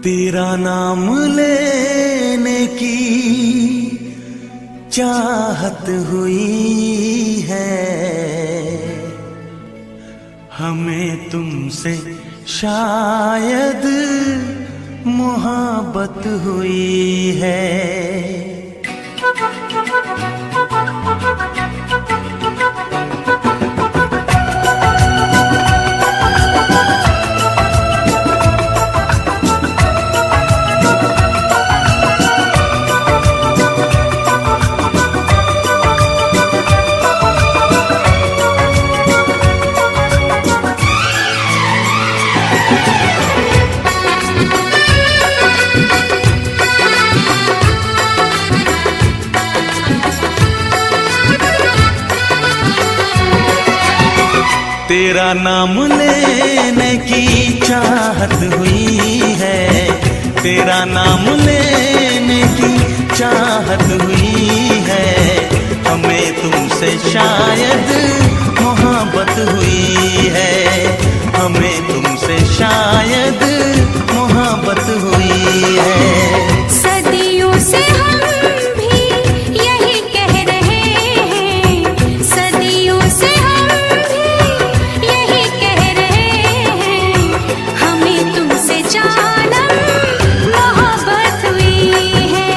तेरा नाम लेने की चाहत हुई है, हमें तुमसे शायद मोहब्बत हुई है। तेरा नाम लेने की चाहत हुई है, तेरा नाम लेने की चाहत हुई है, हमें तुमसे शायद मोहब्बत हुई है, हमें तुमसे शायद मोहब्बत हुई है। सदियों से हम भी यही कह रहे हैं, सदियों से हम भी यही कह रहे हैं, हमें तुमसे जानम मोहब्बत हुई है,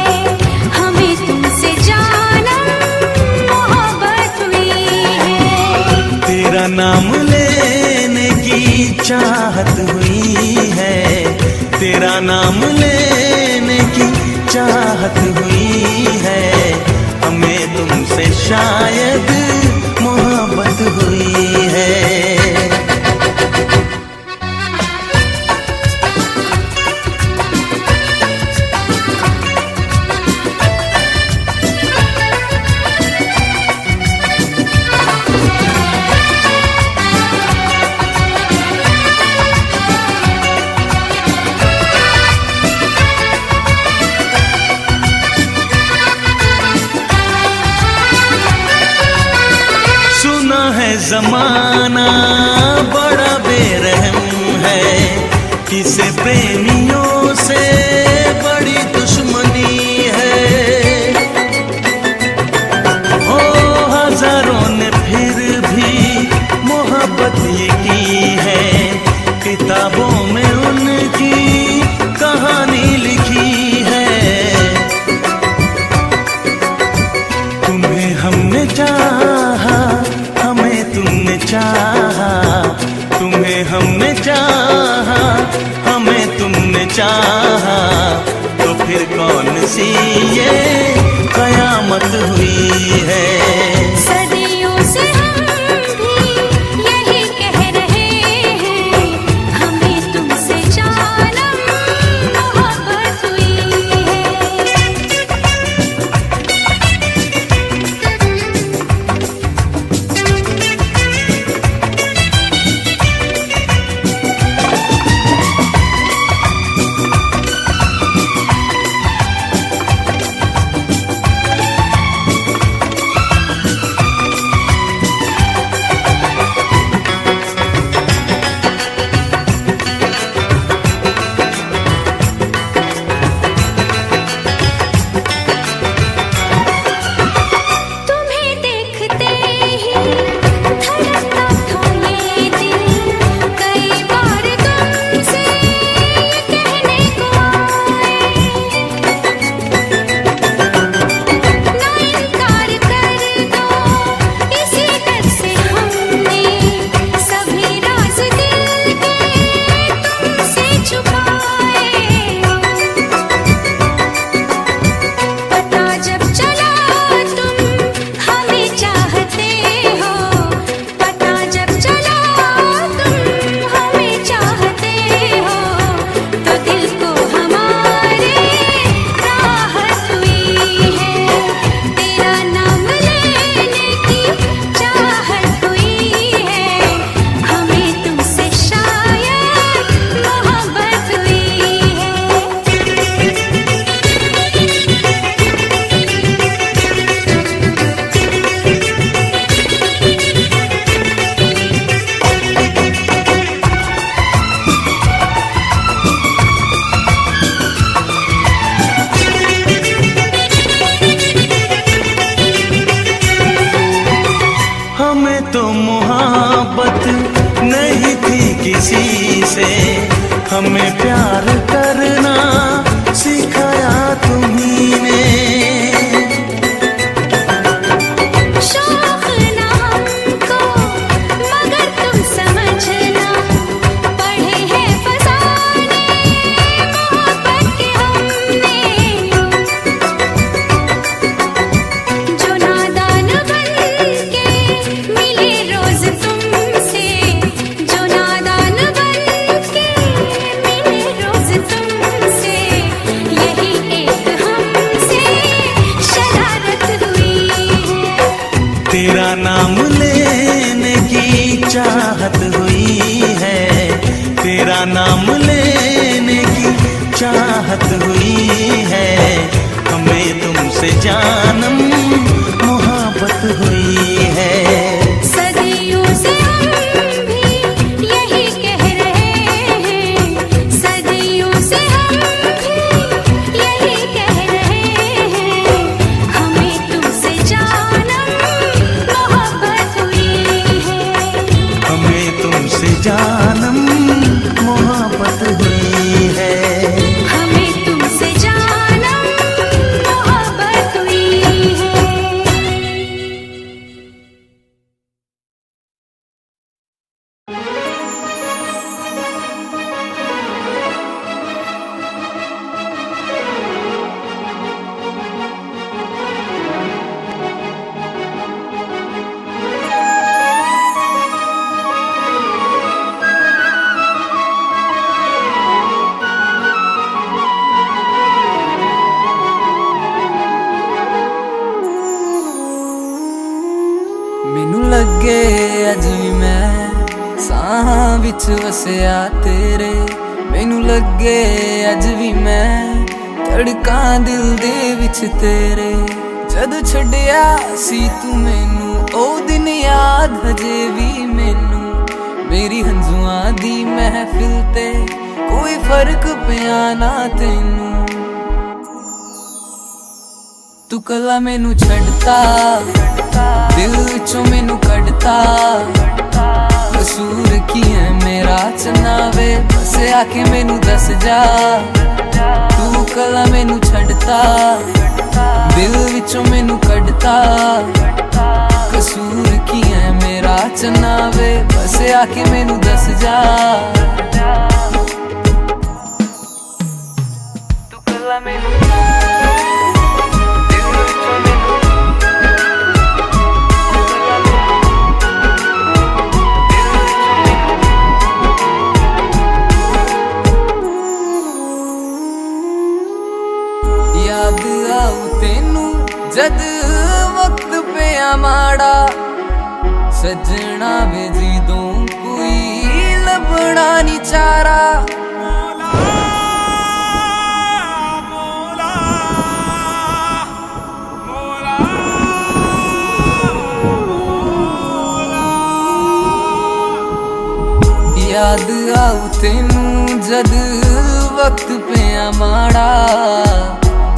हमें तुमसे जानम मोहब्बत हुई है। तेरा नाम लेने की चाहत हुई है, तेरा नाम लेने की चाहत हुई है, हमें तुमसे शायद मोहब्बत हुई है। जमाना बड़ा बेरहम है, किसे प्रेमियों से बड़ी दुश्मनी है। ओ हजारों ने फिर भी मोहब्बत ये की है, किताबों में उनकी कहानी लिखी है। तुम्हें हमने चाहा, तुमने चाहा, तुम्हें हमने चाहा, हमें तुमने चाहा, तो फिर कौन सी ये कयामत हुई है। सदियों से हम भी यही कह रहे हैं, हमें तुमसे जानम मोहब्बत हुई है। प्यार करना सिखाया तुम्ही ने। शौक ना हमको मगर तुम समझना, पढ़े हैं फसाने मोहब्बत के हमने। जो नादान बन के मिले रोज तुमसे, जो नादान बन के मिले रोज तुमसे, यही एक हमसे शरारत हुई है। तेरा नाम लेने की चाहत हुई है, तेरा नाम लेने की चाहत हुई है। हमें तुमसे जानम मोहब्बत हुई है। सदियों से हम भी यही कह रहे हैं, सदियों से हम भी यही कह रहे हैं। हमें तुमसे जानम मोहब्बत हुई है। हमें तुमसे जानम मोहब्बत हुई है। हमें तुमसे जानम मोहब्बत हुई है। मैनू लगे अज भी मैं साहां विच वसिया तेरे। मैनू लगे अज भी मैं धड़कां दिल दे विच तेरे। जद छड्डिया सी तू मैनू ओ दिन याद हजे भी मैनू। मेरी हंजुआं दी महफिल ते कोई फर्क पिया ना तैनू। तू कला मैनू छड्डता, दिल विचों मैनू कड्डता। कसूर की है मेरा चनावे, बस आके मैनू दस जा। तू कला मैनू छड्डता, दिल विचों मैनू कड्डता। कसूर की है मेरा चनावे, बस आके मैनू दस जा। तू कला मैनू याद आऊ तेनू जद वक्त पे माड़ा। सजना वे जिदों कोई लभना नी चारा। याद आऊ तेनू जद वक्त पे माड़ा।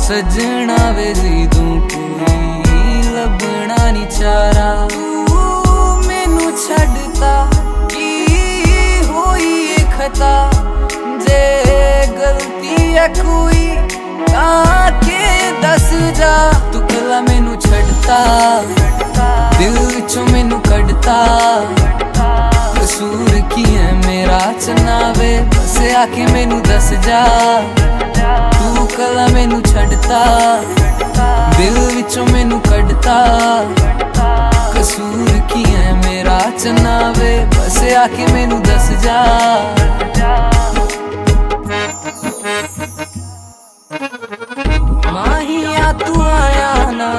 सजना वे जिदों कोई लभना नी चारा। तू मैनू छड्डता की होई ए खता। जे गलती है कोई ताके दस जा। तू कला मैनू छड्डता, दिल विचों मैनू कड्डता। कसूर की है मेरा चनावे, बस आके मैनू दस जा। तू कला मैनू छड्डता, दिल विचों मैनू कड्डता। कसूर की है मेरा चनावे, बस आके मैनू दस जा। माहिया तू आया ना,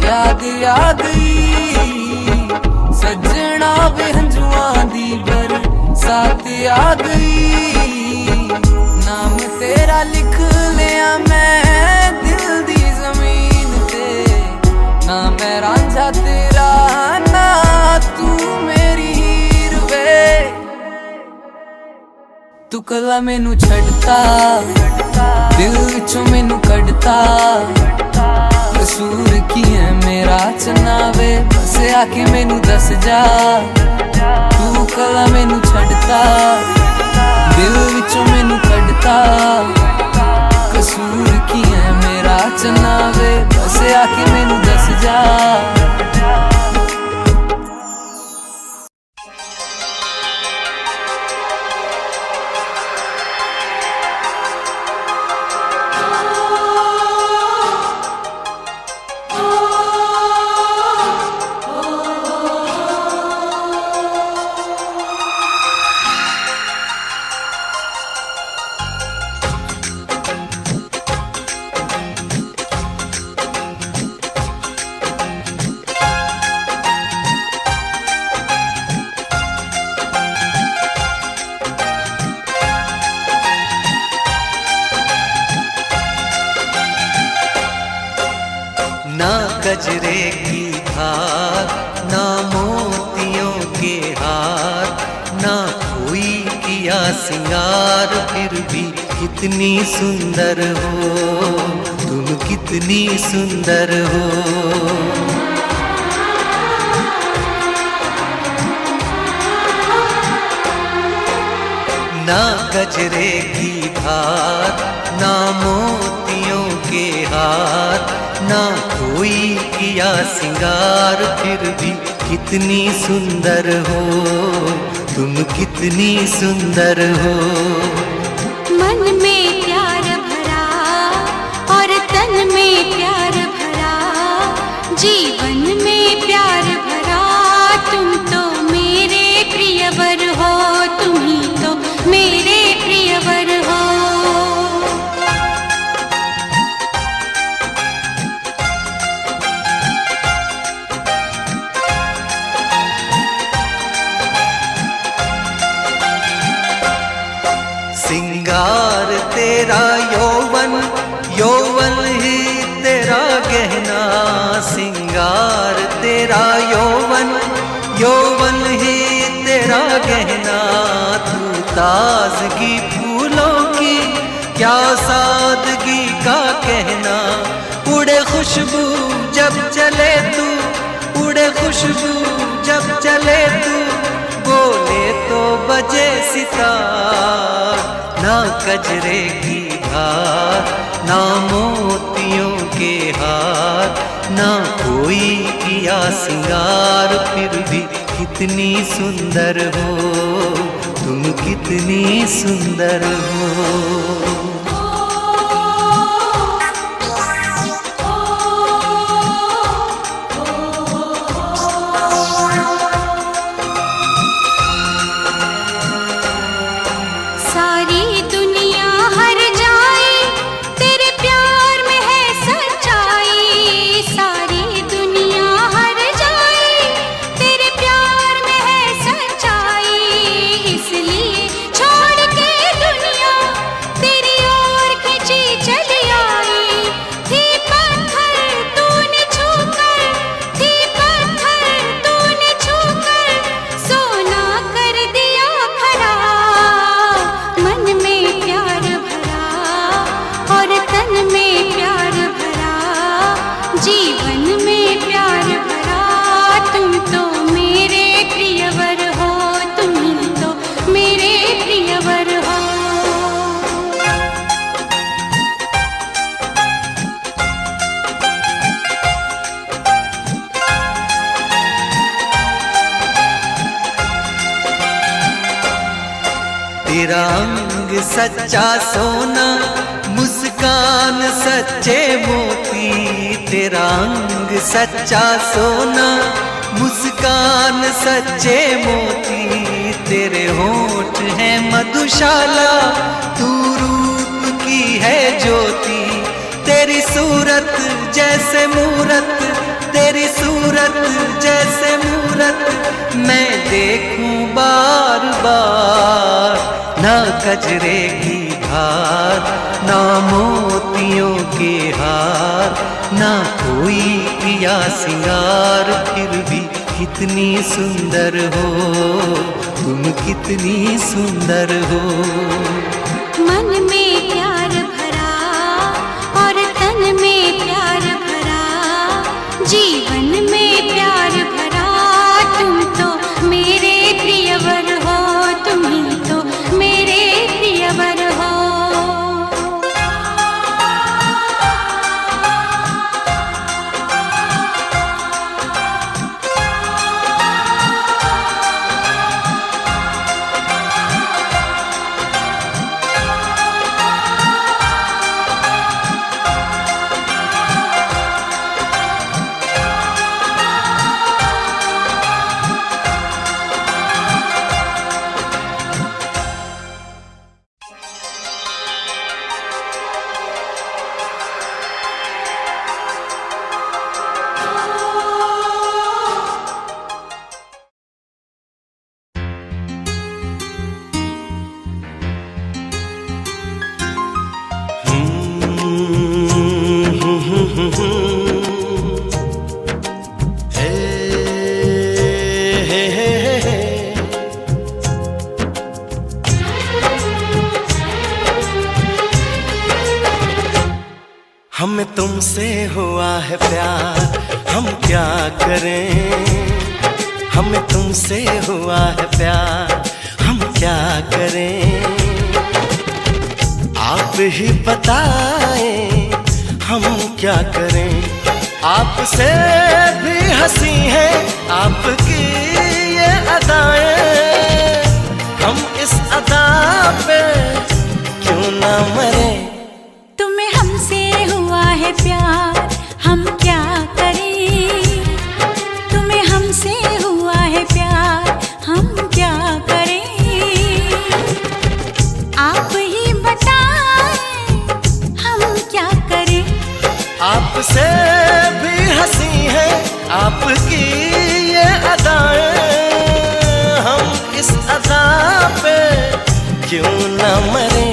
याद आ गई। सजना वे हंजुआं दी बरसात आ गई। नाम तेरा लिख लिया मैं दिल दी जमीन ते। ना मैं रांझा तेरा, ना तू मेरी हीर वे। तू कला मैनू छड्डता, दिल विचों मैनू कड्डता। कसूर की है मेरा चनावे, बस आके मैनू दस जा। तू कला मैनू छड्डता दिल विचों मैनू कड्डता कसूर की है मेरा चन्ना वे बस आके मैनू दस जा ना गजरे की धार, ना मोतियों के हार, ना कोई किया सिंगार, फिर भी कितनी सुंदर हो तुम, कितनी सुंदर हो। ना गजरे की धार, ना मोतियों के हार, ना कोई किया सिंगार, फिर भी कितनी सुंदर हो तुम, कितनी सुंदर हो। मन में प्यार भरा और तन में प्यार भरा, जीवन में प्यार भरा, तुम तो मेरे प्रियवर हो, तुम ही तो मेरे प्रियवर हो। सिंगार तेरा यौवन, यौवन ही तेरा गहना, सिंगार तेरा यौवन, यौवन ही तेरा गहना। तू ताजगी फूलों की, क्या सादगी का कहना, उड़े खुशबू जब चले तू, उड़े खुशबू जब चले तू, बोले तो बजे सितार। ना गजरे की धार, ना मोतियों के हार, ना कोई किया सिंगार, फिर भी कितनी सुंदर हो तुम, कितनी सुंदर हो। तेरा अंग सच्चा सोना, मुस्कान सच्चे मोती, तेरा अंग सच्चा सोना, मुस्कान सच्चे मोती, तेरे होठ हैं मधुशाला, तू रूप की है ज्योति, तेरी सूरत जैसे मूरत, तेरी सूरत जैसे मूरत, मैं देखूं बार बार। ना गजरे की धार, ना मोतियों के हार, ना कोई किया सिंगार, फिर भी कितनी सुंदर हो तुम, कितनी सुंदर हो। मन में प्यार भरा और तन में प्यार भरा, जीवन में प्यार भरा, तुम तो मेरे हमें तुमसे हुआ है प्यार, हम क्या करें। हमें तुमसे हुआ है प्यार, हम क्या करें। आप ही बताएं हम क्या करें। आपसे भी हंसी है आपकी ये अदाएं, हम इस अदा पे क्यों ना मरे। तुम्हें हमसे हुआ है प्यार, हम क्या करें। तुम्हें हमसे हुआ है प्यार, हम क्या करें। आप ही बताएं हम क्या करें। आपसे भी हंसी है आपकी ये अदाएं, हम इस अदा पे क्यों ना मरे।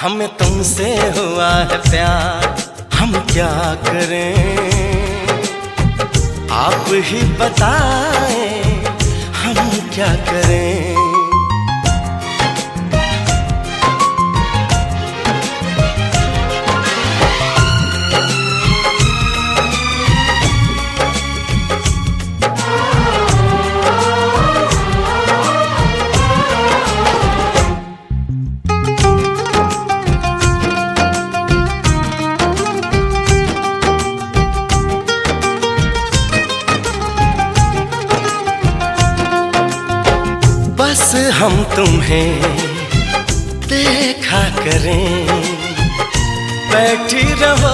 हमें तुमसे हुआ है प्यार, हम क्या करें। आप ही बताएं हम क्या करें। बस हम तुम्हें देखा करें, बैठी रहो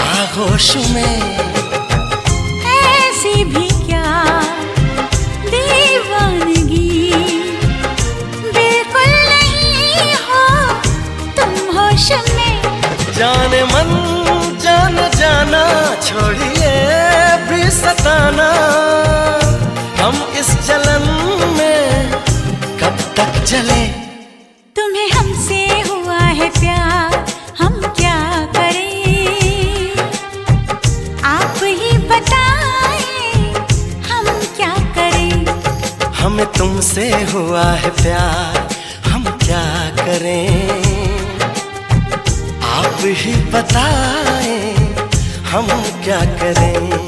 आगोश में। ऐसी भी क्या दीवानगी, बिल्कुल नहीं हो तुम होश में। जाने मन जान जाना, छोड़िए भी सताना। हम इस जलन में कब तक जले। तुम्हें हमसे हुआ है प्यार, हम क्या करें। आप ही बताएं हम क्या करें। हमें तुमसे हुआ है प्यार, हम क्या करें। आप ही बताएं हम क्या करें।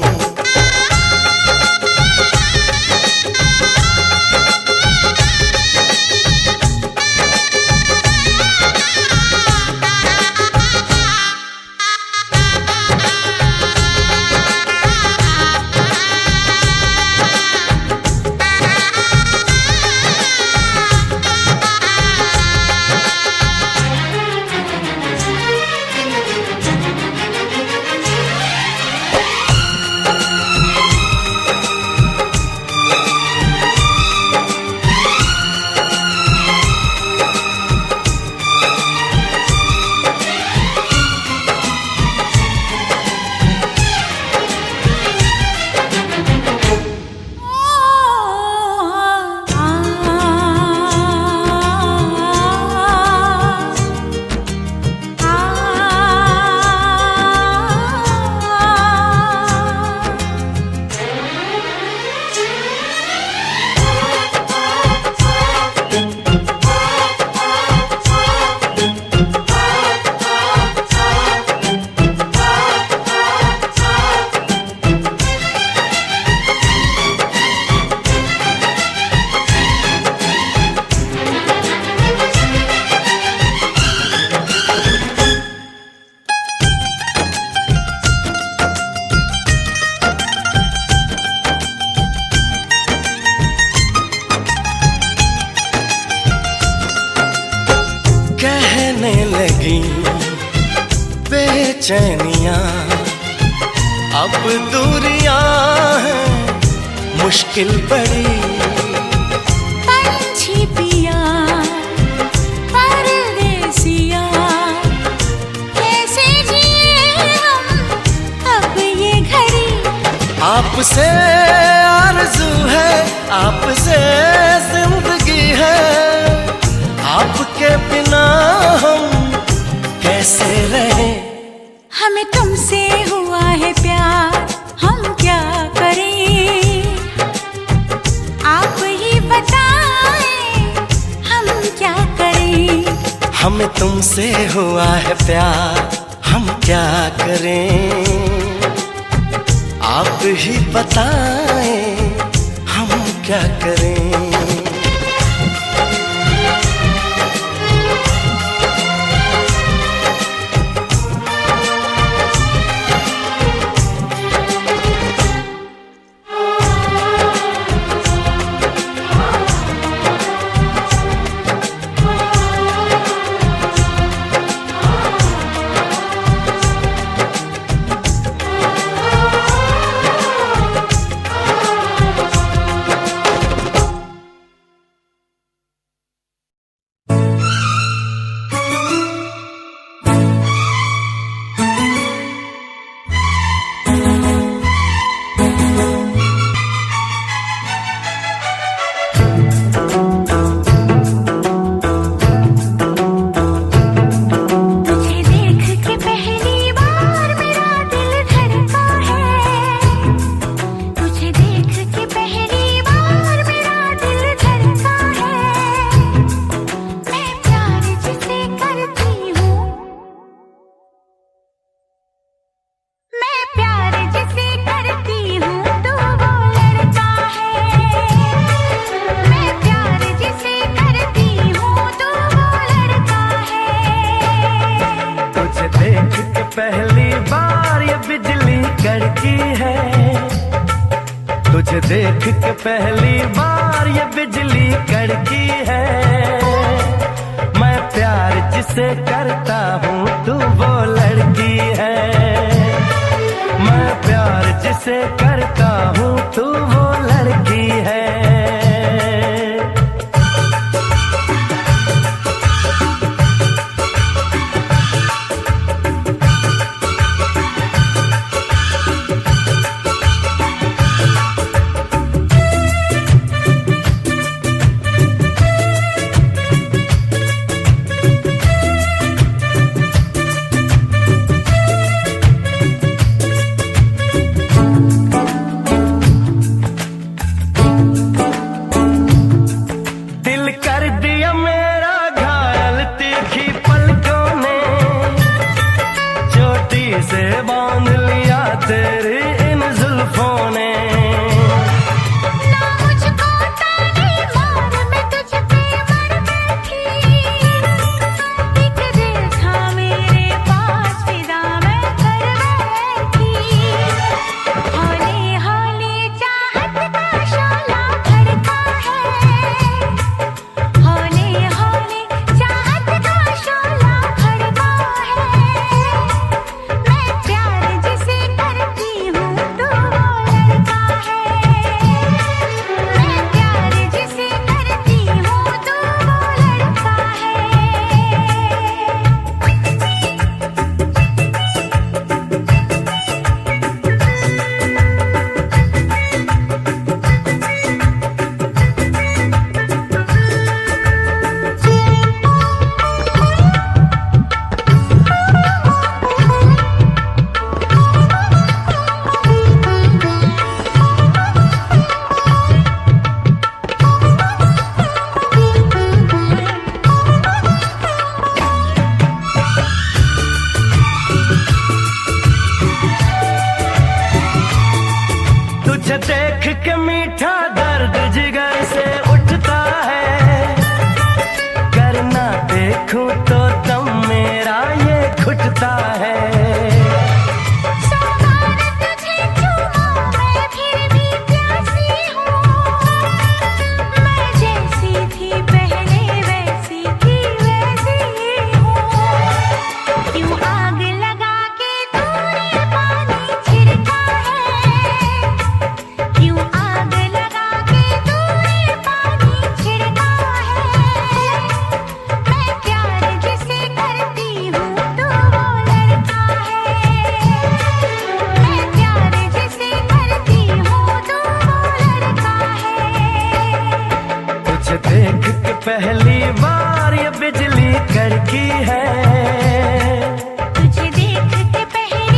लगी बेचैनियां, अब दूरियां हैं मुश्किल बड़ी। पंछी पिया परदेसिया, कैसे जिए हम अब ये घड़ी। आपसे आरज़ू है, आपसे जिंदगी है, आपके बिना हम कैसे रहें। हमें तुमसे हुआ है प्यार, हम क्या करें? आप ही बताएं, हम क्या करें? हमें तुमसे हुआ है प्यार, हम क्या करें? आप ही बताएं, हम क्या करें? पहली बार ये बिजली कड़की है, तुझे देख के पहली बार ये बिजली कड़की है। मैं प्यार जिसे करता हूँ तू वो लड़की है, मैं प्यार जिसे करता हूँ तू वो लड़की है। से बांध लिया तेरी इन जुल्फों ने, ना मुझको ताने मार, मैं तुझ पे मर बैठी। एक दिल था मेरे पास फिदा मैं कर बैठी। हौले हौले चाहत का शोला भड़का है, हौले हौले चाहत का शोला भड़का है। तुझे देख के मीठा दर्द जिगर से उठता है, करना देखूं तो दम मेरा ये घुटता है। देख के पहली बार ये बिजली कड़की है, तुझे देख के पहली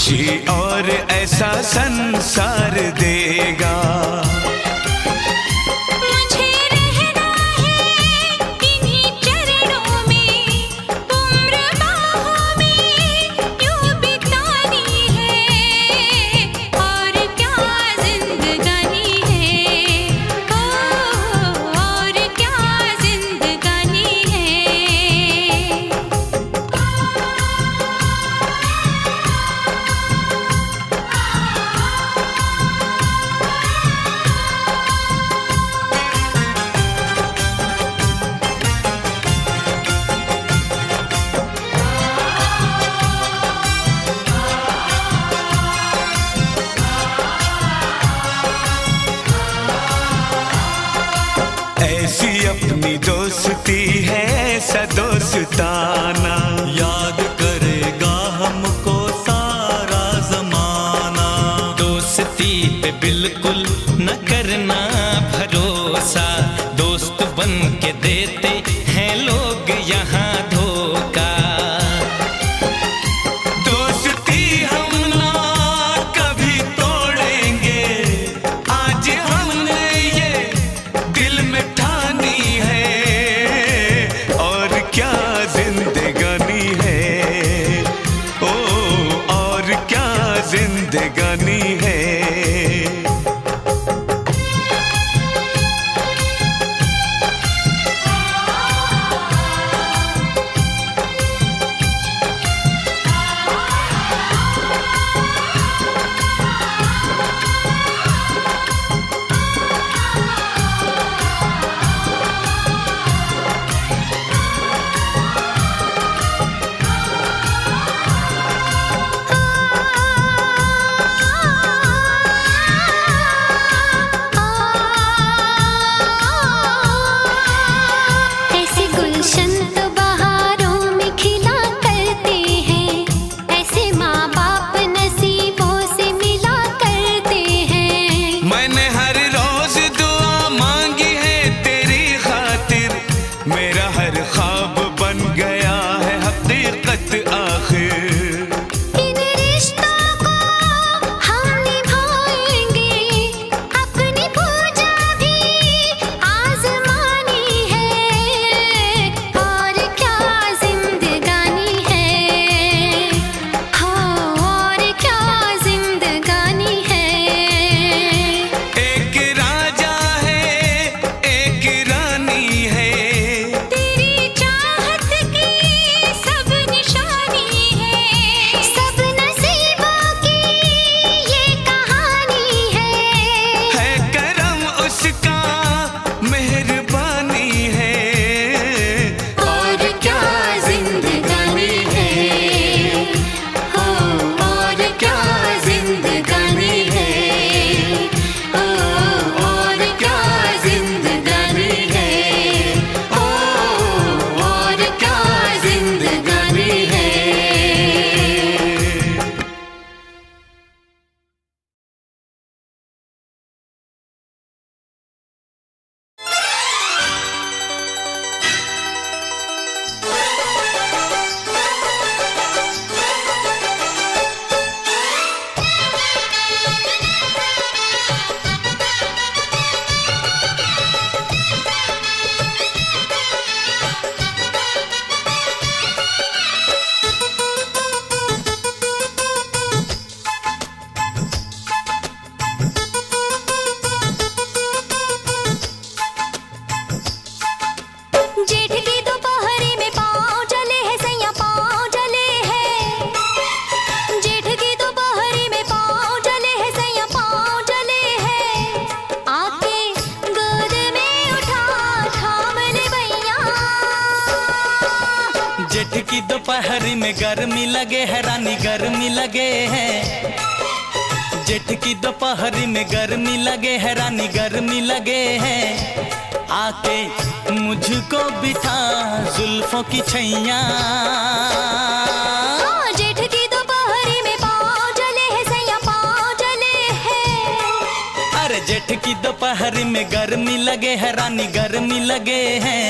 खुशी और ऐसा संसार देगा। मुझे रहना है इन्हीं चरणों में, उम्र बाहों में यूं बितानी है, और क्या जिंदगानी है, और क्या जिंदगानी है। ऐसी अपनी दोस्ती है, ऐसा दोस्ताना, याद करेगा हमको सारा जमाना। दोस्ती पे बिल्कुल न करना भरोसा, दोस्त बन के देते हैं लोग यहाँ धोखा। दोस्ती हम ना कभी तोड़ेंगे, आज हमने ये दिल में ठानी है, और क्या जिंदगानी है, ओ और क्या जिंदगानी है। ऐसे गुलशन तो बहारों में खिला करते हैं, ऐसे माँ बाप नसीबों से मिला करते हैं। मैंने हर रोज दुआ मांगी है तेरी खातिर, मेरा हर ख्वाब बन गया है हकीकत आखिर। इन रिश्तों को हम निभाएंगे, अपनी पूजा भी आजमानी है, और क्या जिंदगानी है, हो और क्या जिंदगानी है। एक राजा है, एक रानी है, तेरी चाहत की सब निशानी है, सब नसीबों की ये कहानी है करम उसका मेहरबानी है, और क्या जिंदगानी है, हो और क्या जिंदगानी है, हो और क्या जिंदगानी है, हो और क्या जिंदगानी है। जेठ की दोपहरी में पाँव जले हैं सैया, पाँव जले हैं। जेठ की दोपहरी में पाँव जले हैं सैया, पाँव जले हैं। आके गोद में उठा थाम ले भैया। जेठ की दोपहरी में गर्मी लगे है रानी, गर्मी लगे है। जेठ की दोपहरी में गर्मी लगे है रानी, गर्मी लगे है। आके मुझको बिठा जुल्फों की छैया। जेठ की दोपहरी में पाँव जले हैं सैया, पाँव जले हैं। अरे जेठ की दोपहरी में गर्मी लगे है रानी, गर्मी लगे हैं।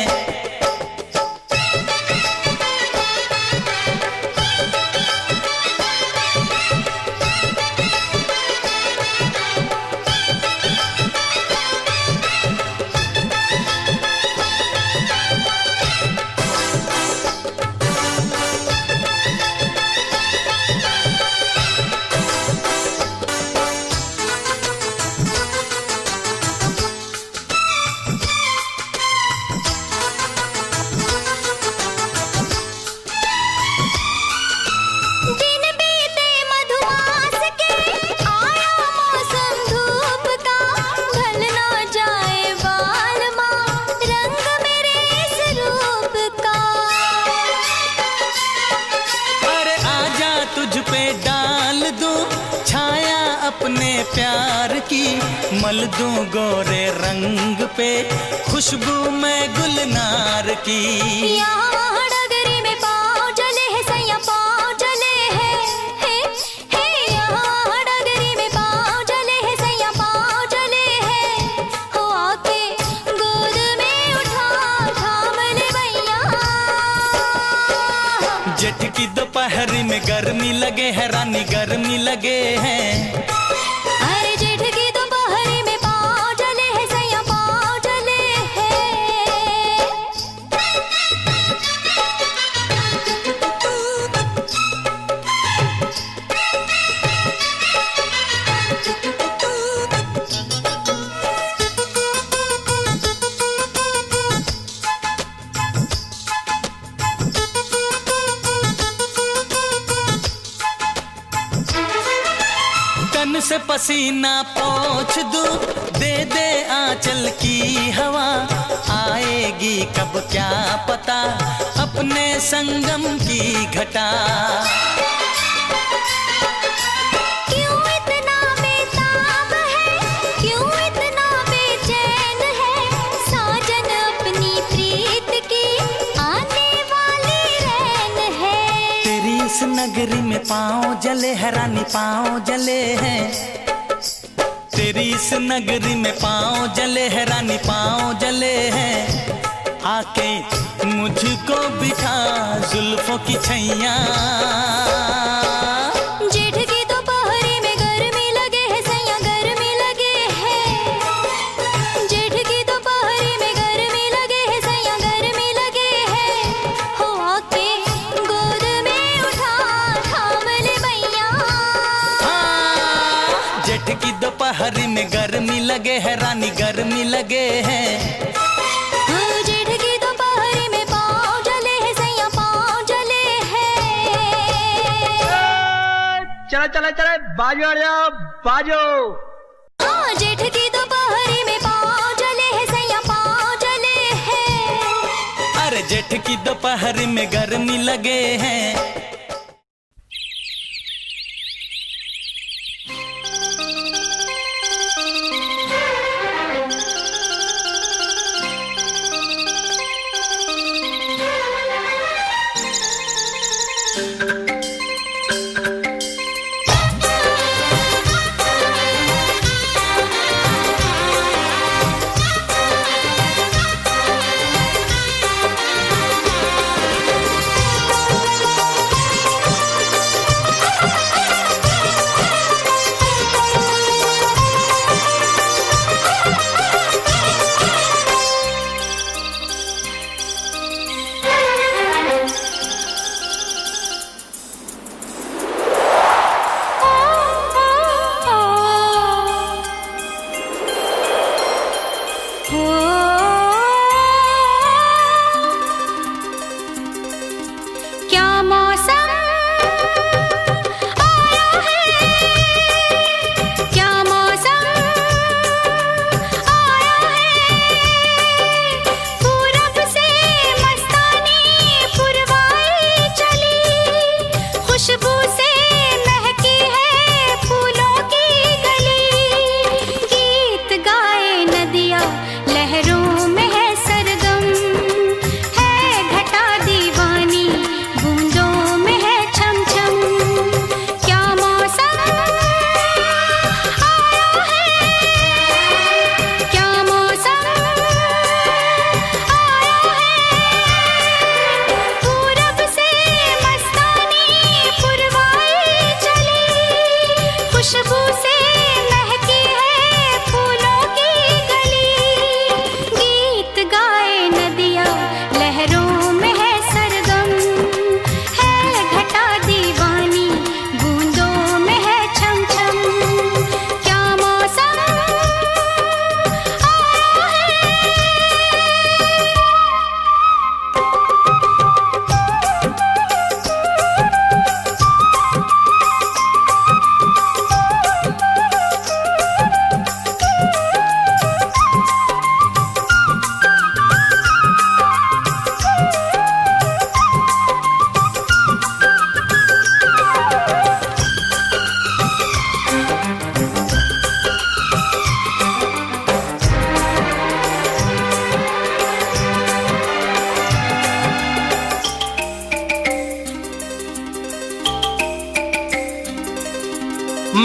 अपने प्यार की, मल दूं गोरे रंग पे खुशबू मैं गुलनार की। यहाँ डगरी में पाँव जले है सैया पाँव जले है, हे यहाँ डगरी में पाँव जले है सैया पाँव जले है। हो आके गोद में उठा थाम ले भैया। जेठ की दोपहरी में गर्मी लगे है रानी गर्मी लगे हैं। अरे जेठ की दोपहरी में पाँव जले है सैया पाँव जले है। तन से पसीना पोंछ दूं, दे दे आंचल की हवा। आएगी कब क्या पता अपने संगम की घटा। क्यों इतना बेताब है, क्यों इतना बेचैन है, साजन अपनी प्रीत की आने वाली रैन है। तेरी इस नगरी में पाँव जले है रानी पाँव जले हैं। तेरी इस नगरी में पाँव जले है रानी पाँव जले हैं। आके मुझको बिठा जुल्फों की छैया। जेठ की दोपहरी में गर्मी लगे है सैया गर्मी लगे है। जेठ की दोपहरी में गर्मी लगे है सैया गर्मी लगे है। हो आके गोद में उठा थाम ले भैया। हाँ, जेठ की दोपहरी में गर्मी लगे है रानी गर्मी लगे हैं। जेठ की दोपहरी में पाँव जले है सैया पाँव जले है। चलो चलो चलो बाजो आ जाओ बाजो। हाँ, जेठ की दोपहरी में पाँव जले है सैया पाँव जले है। अरे जेठ की दोपहरी में गर्मी लगे हैं।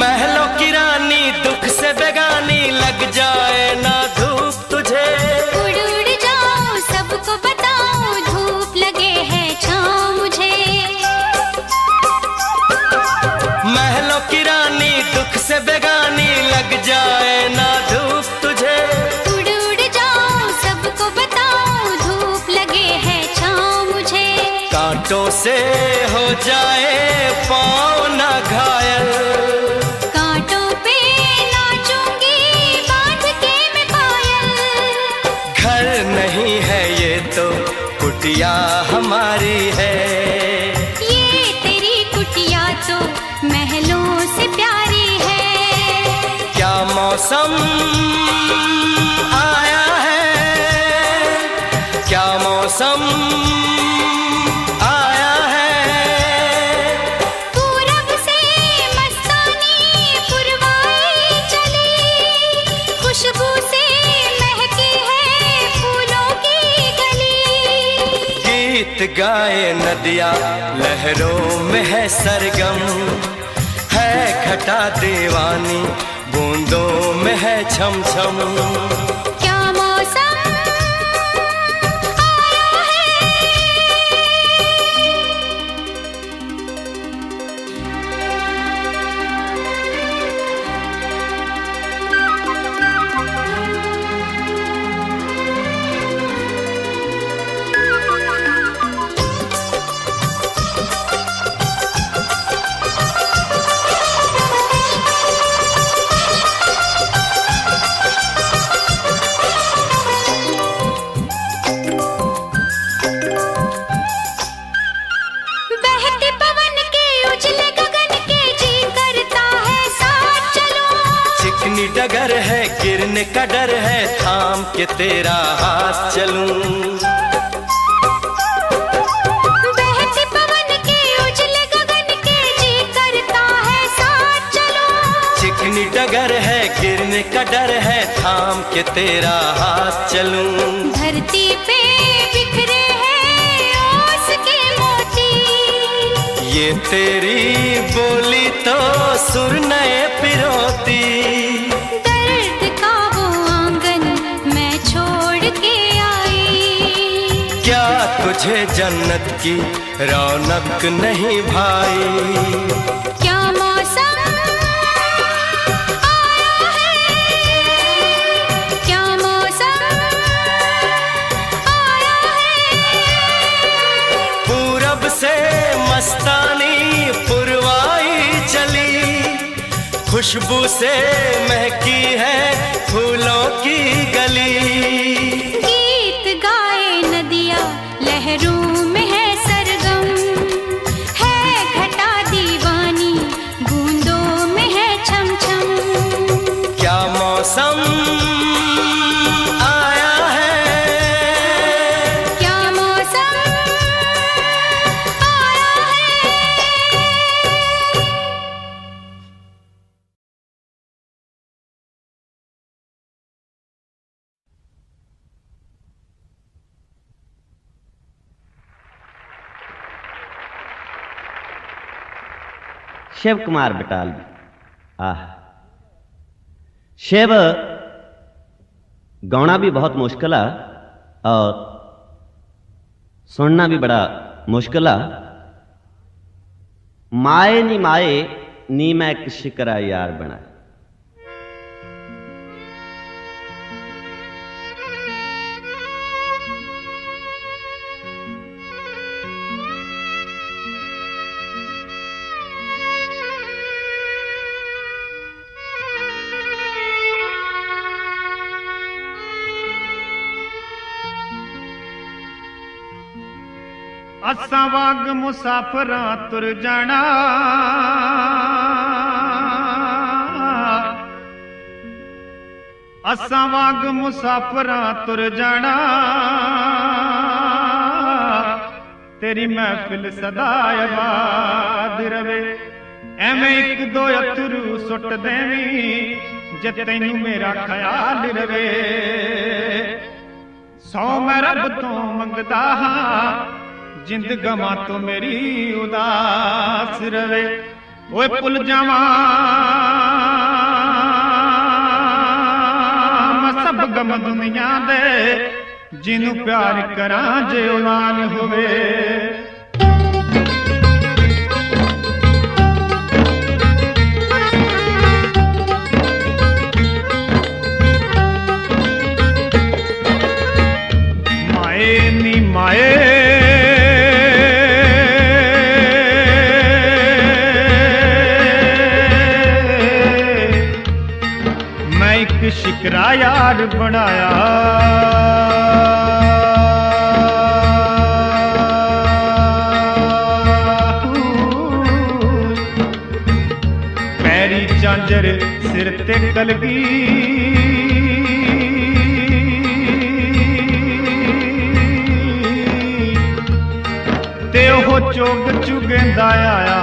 महलों की रानी दुख से बेगानी लग जाए ना धूप तुझे। उड़ उड़ जाऊं सबको बताऊं धूप लगे है छाँव मुझे। महलों की रानी दुख से बेगानी लग जाए ना धूप तुझे। उड़ उड़ जाऊं सबको बताऊं धूप लगे है छाँव मुझे। कांटों से हो जाए पाँव ना घायल, कांटों पे नाचूंगी बांध के मैं पायल। घर नहीं है ये तो कुटिया हमारी है। ये तेरी कुटिया तो महलों से प्यारी है। क्या मौसम आया है, क्या मौसम आया है। पूरब से मस्तानी पुरवाई चली, खुशबू से महकी है फूलों की गली। गीत गाए नदिया लहरों में है सरगम, है घटा दीवानी बूंदों में है छम छम। क्या मौसम आया है। बहते पवन के उजले गगन के जी करता है साथ चलूं। चिकनी डगर है गिरने का डर है थाम के तेरा हाथ चलूं। बहते पवन के उजले गगन के जी करता है साथ चलूं। चिकनी डगर है गिरने का डर है थाम के तेरा हाथ चलूं। धरती पे बिखरे हैं ओस के मोती, ये तेरी बोली तो सुर नए पिरोती। दर्द का वो आंगन मैं छोड़ के आई। क्या तुझे जन्नत की रौनक नहीं भाई। क्या मौसम आया है, क्या मौसम आया है। पूरब से मस्तानी पुरवाई चली, खुशबू से महकी है फूलों की गली। गीत गाए नदिया लहरों में है सरगम, है घटा दीवानी बूंदों में है छम छम। क्या मौसम आया है, क्या मौसम आया है। शिव कुमार बटालवी। आह, शिव गाना भी बहुत मुश्किल है और सुनना भी बड़ा मुश्किल है। माए नी मैं एक शिकरा यार बना। असां वाग मुसाफिरां तुर जाना, असां वाग मुसाफिरां तुर जाना। तेरी महफिल सदा आबाद रवे, एवें एक दो अथरू सुट देवी जे तैनू मेरा ख्याल रवे। सौ मैं रब तो मंगदा हां, जिंद गवा तो मेरी उदास रवे। ओए पुल जावा सब गम दुनिया दे जिन्हू प्यार करा जे ओ नाल होवे माए नी माए शिकरा यार बनाया पैरी झांझर सिर ते कलगी ते ओह चोग चुगेंदा आया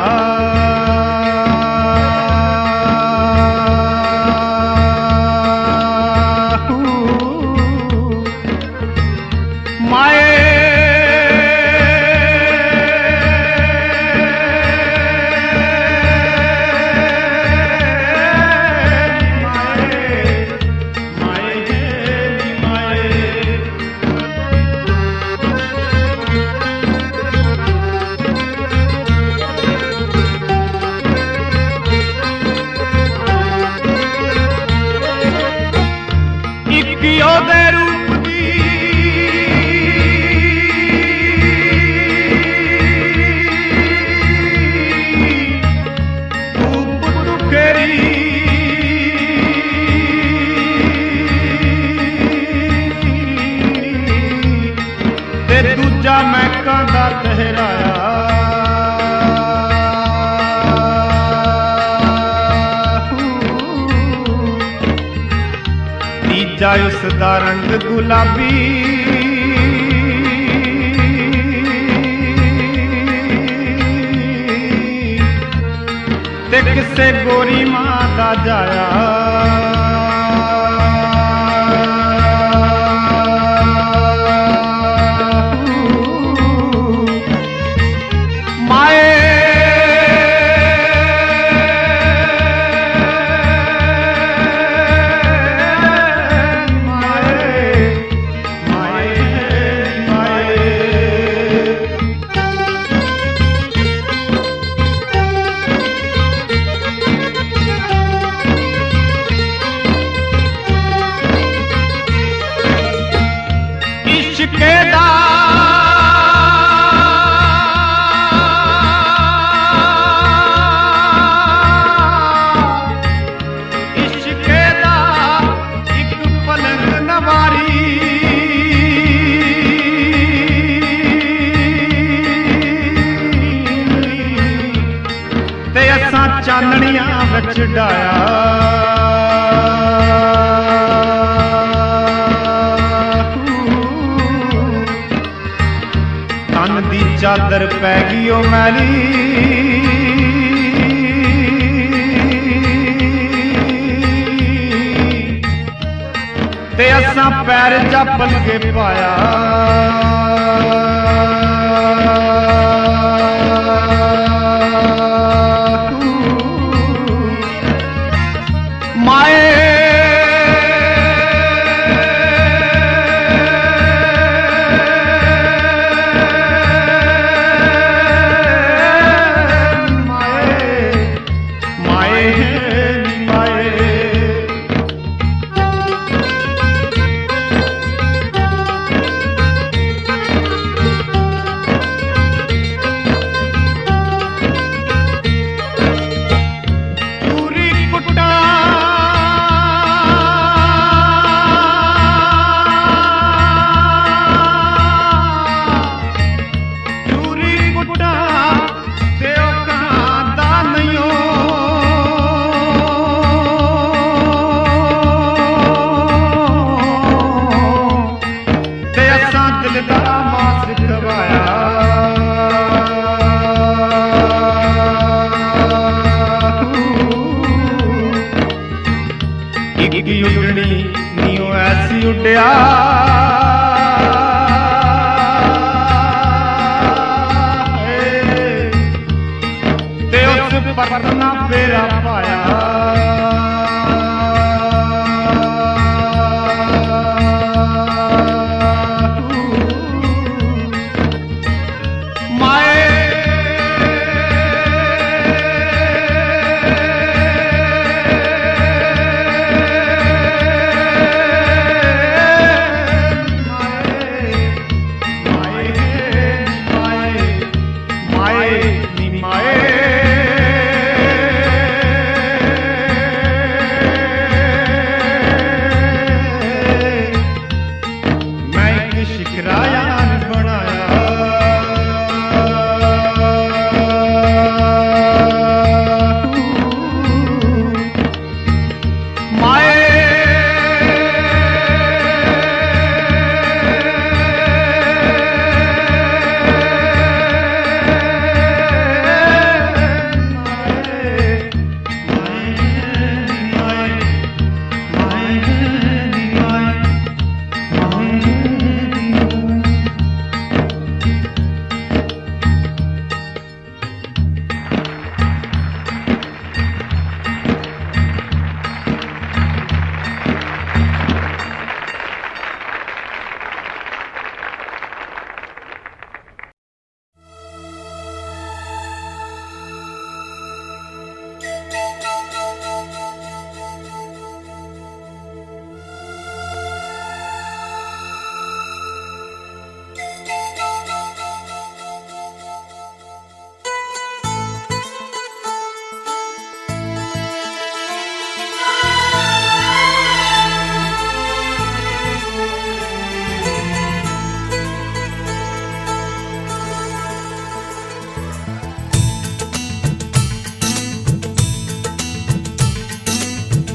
दूजा महका दा ठहराया तीजा उसदा रंग गुलाबी ते किसे गोरी मां दा जाया चांदनिया बच डाया तन दी चादर पै गई ओ मैली ते असां पैर चपल के पाया उड़नी नीओ ऐसी उड़िया ते उस परना फेरा पाया शिकरायान बनाया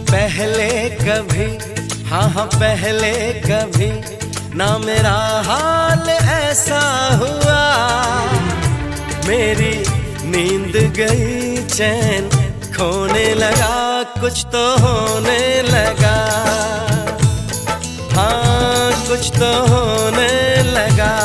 पहले कभी, हाँ पहले कभी ना मेरा हाल ऐसा हुआ। मेरी नींद गई, चैन खोने लगा, कुछ तो होने लगा। हाँ कुछ तो होने लगा।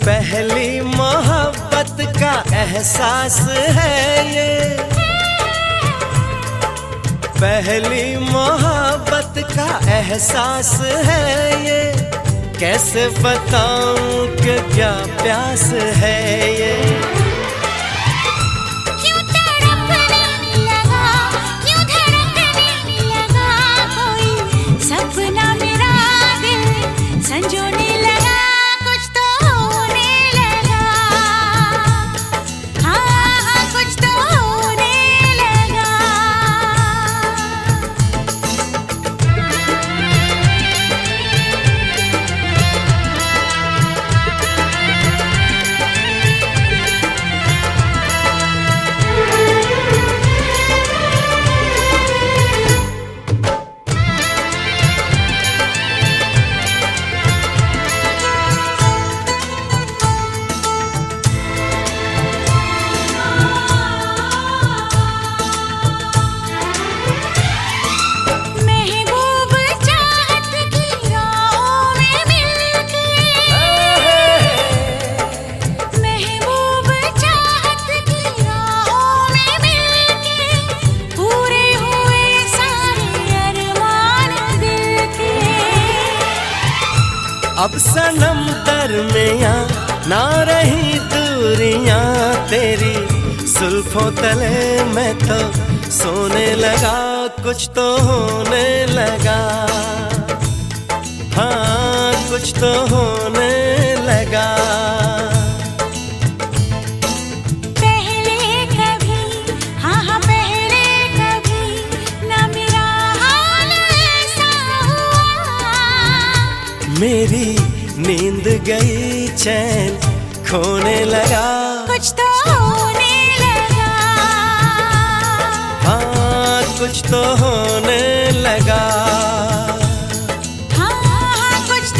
पहली मोहब्बत का एहसास है ये, पहली मोहब्बत का एहसास है ये। कैसे बताऊं कि क्या प्यास है ये। क्यों तड़पने लगा, क्यों धड़कने लगा, कोई सपना मेरा दिल संजोने लगा। कुछ तो होने लगा, हाँ कुछ तो होने लगा। अब सनम दरमियां ना रही दूरियां तेरी, जुल्फों तले मैं तो सोने लगा। कुछ तो होने लगा, हाँ कुछ तो होने लगा। मेरी नींद गई, चैन खोने लगा, कुछ तो होने लगा, हाँ कुछ तो होने लगा, हाँ कुछ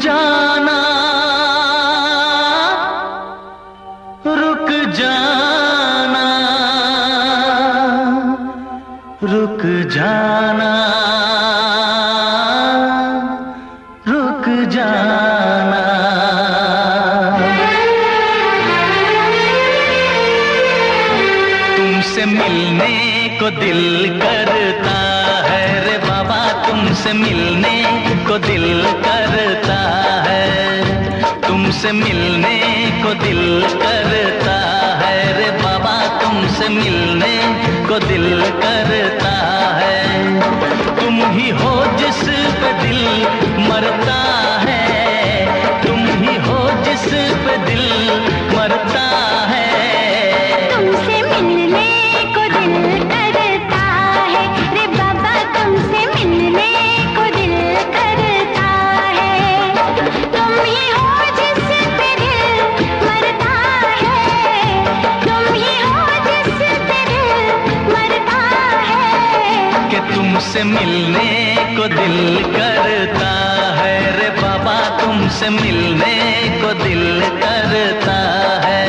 जाना रुक जाना रुक जाना रुक जाना। तुमसे मिलने को दिल करता है रे बाबा, तुमसे मिलने को दिल करता है, तुमसे मिलने को दिल करता है रे बाबा, तुमसे मिलने को दिल करता है। तुम ही हो जिस पे दिल मरता है, तुम ही हो जिस पे दिल मरता है। तुमसे मिलने को दिल करता है रे बाबा, तुमसे मिलने को दिल करता है। तुम ही हो जिस पे दिल मरता है, तुम ही हो जिस पे दिल मरता है। कि तुमसे मिलने को दिल करता है रे बाबा, तुमसे मिलने को दिल करता है।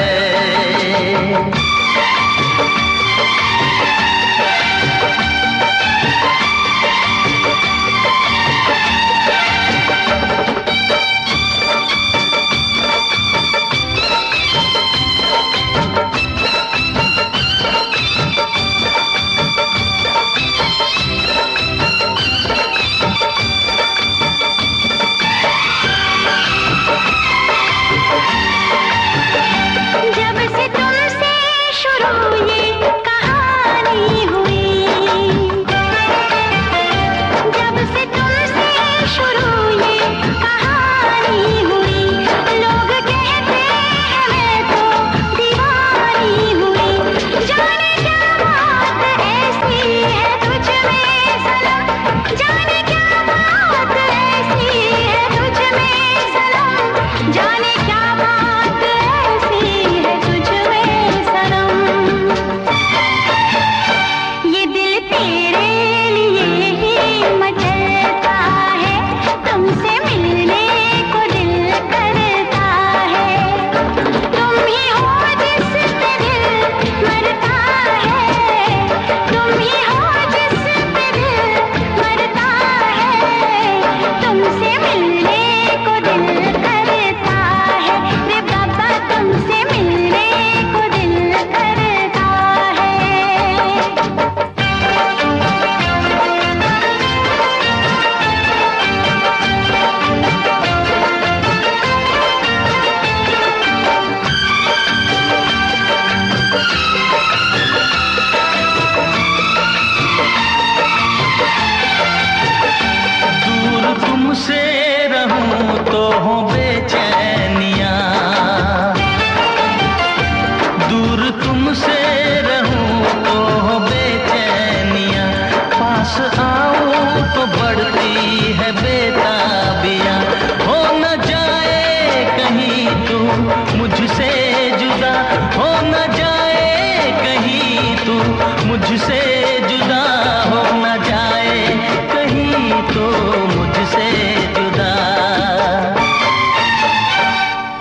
मुझसे जुदा हो न जाए कहीं तो मुझसे जुदा।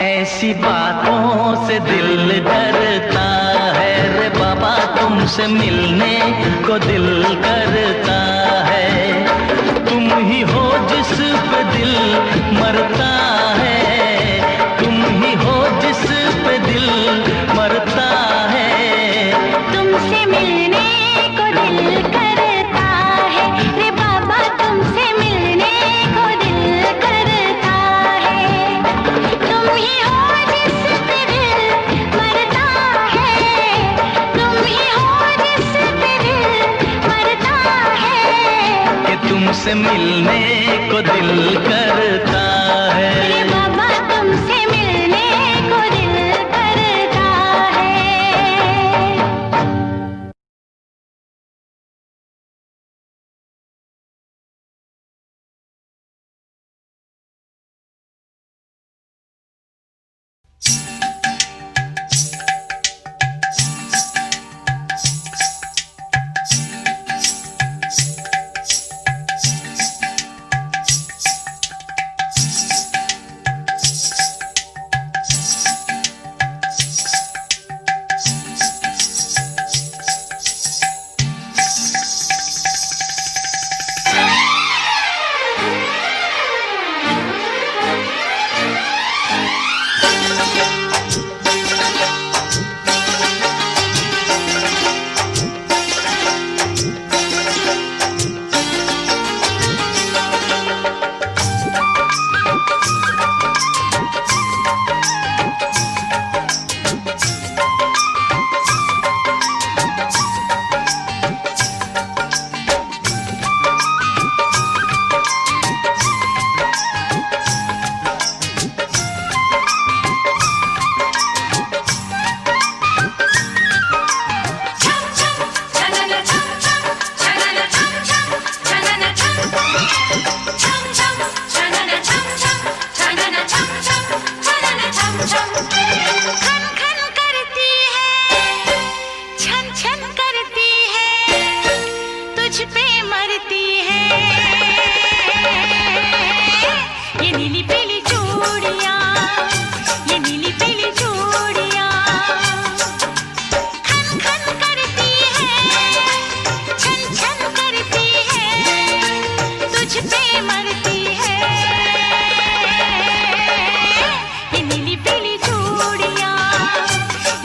ऐसी बातों से दिल डरता है रे बाबा, तुमसे मिलने को दिल करता है। तुम ही हो जिस पे दिल मरता है, तुम ही हो जिस पे दिल मरता है। तुमसे मिलने को दिल करता है रे बाबा, तुमसे मिलने को दिल करता है। तुम ही हो जिस पे दिल मरता है, तुम ही हो जिस पे दिल मरता है। कि तुमसे मिलने को दिल करता है रे बाबा, तुमसे मिलने को दिल करता है।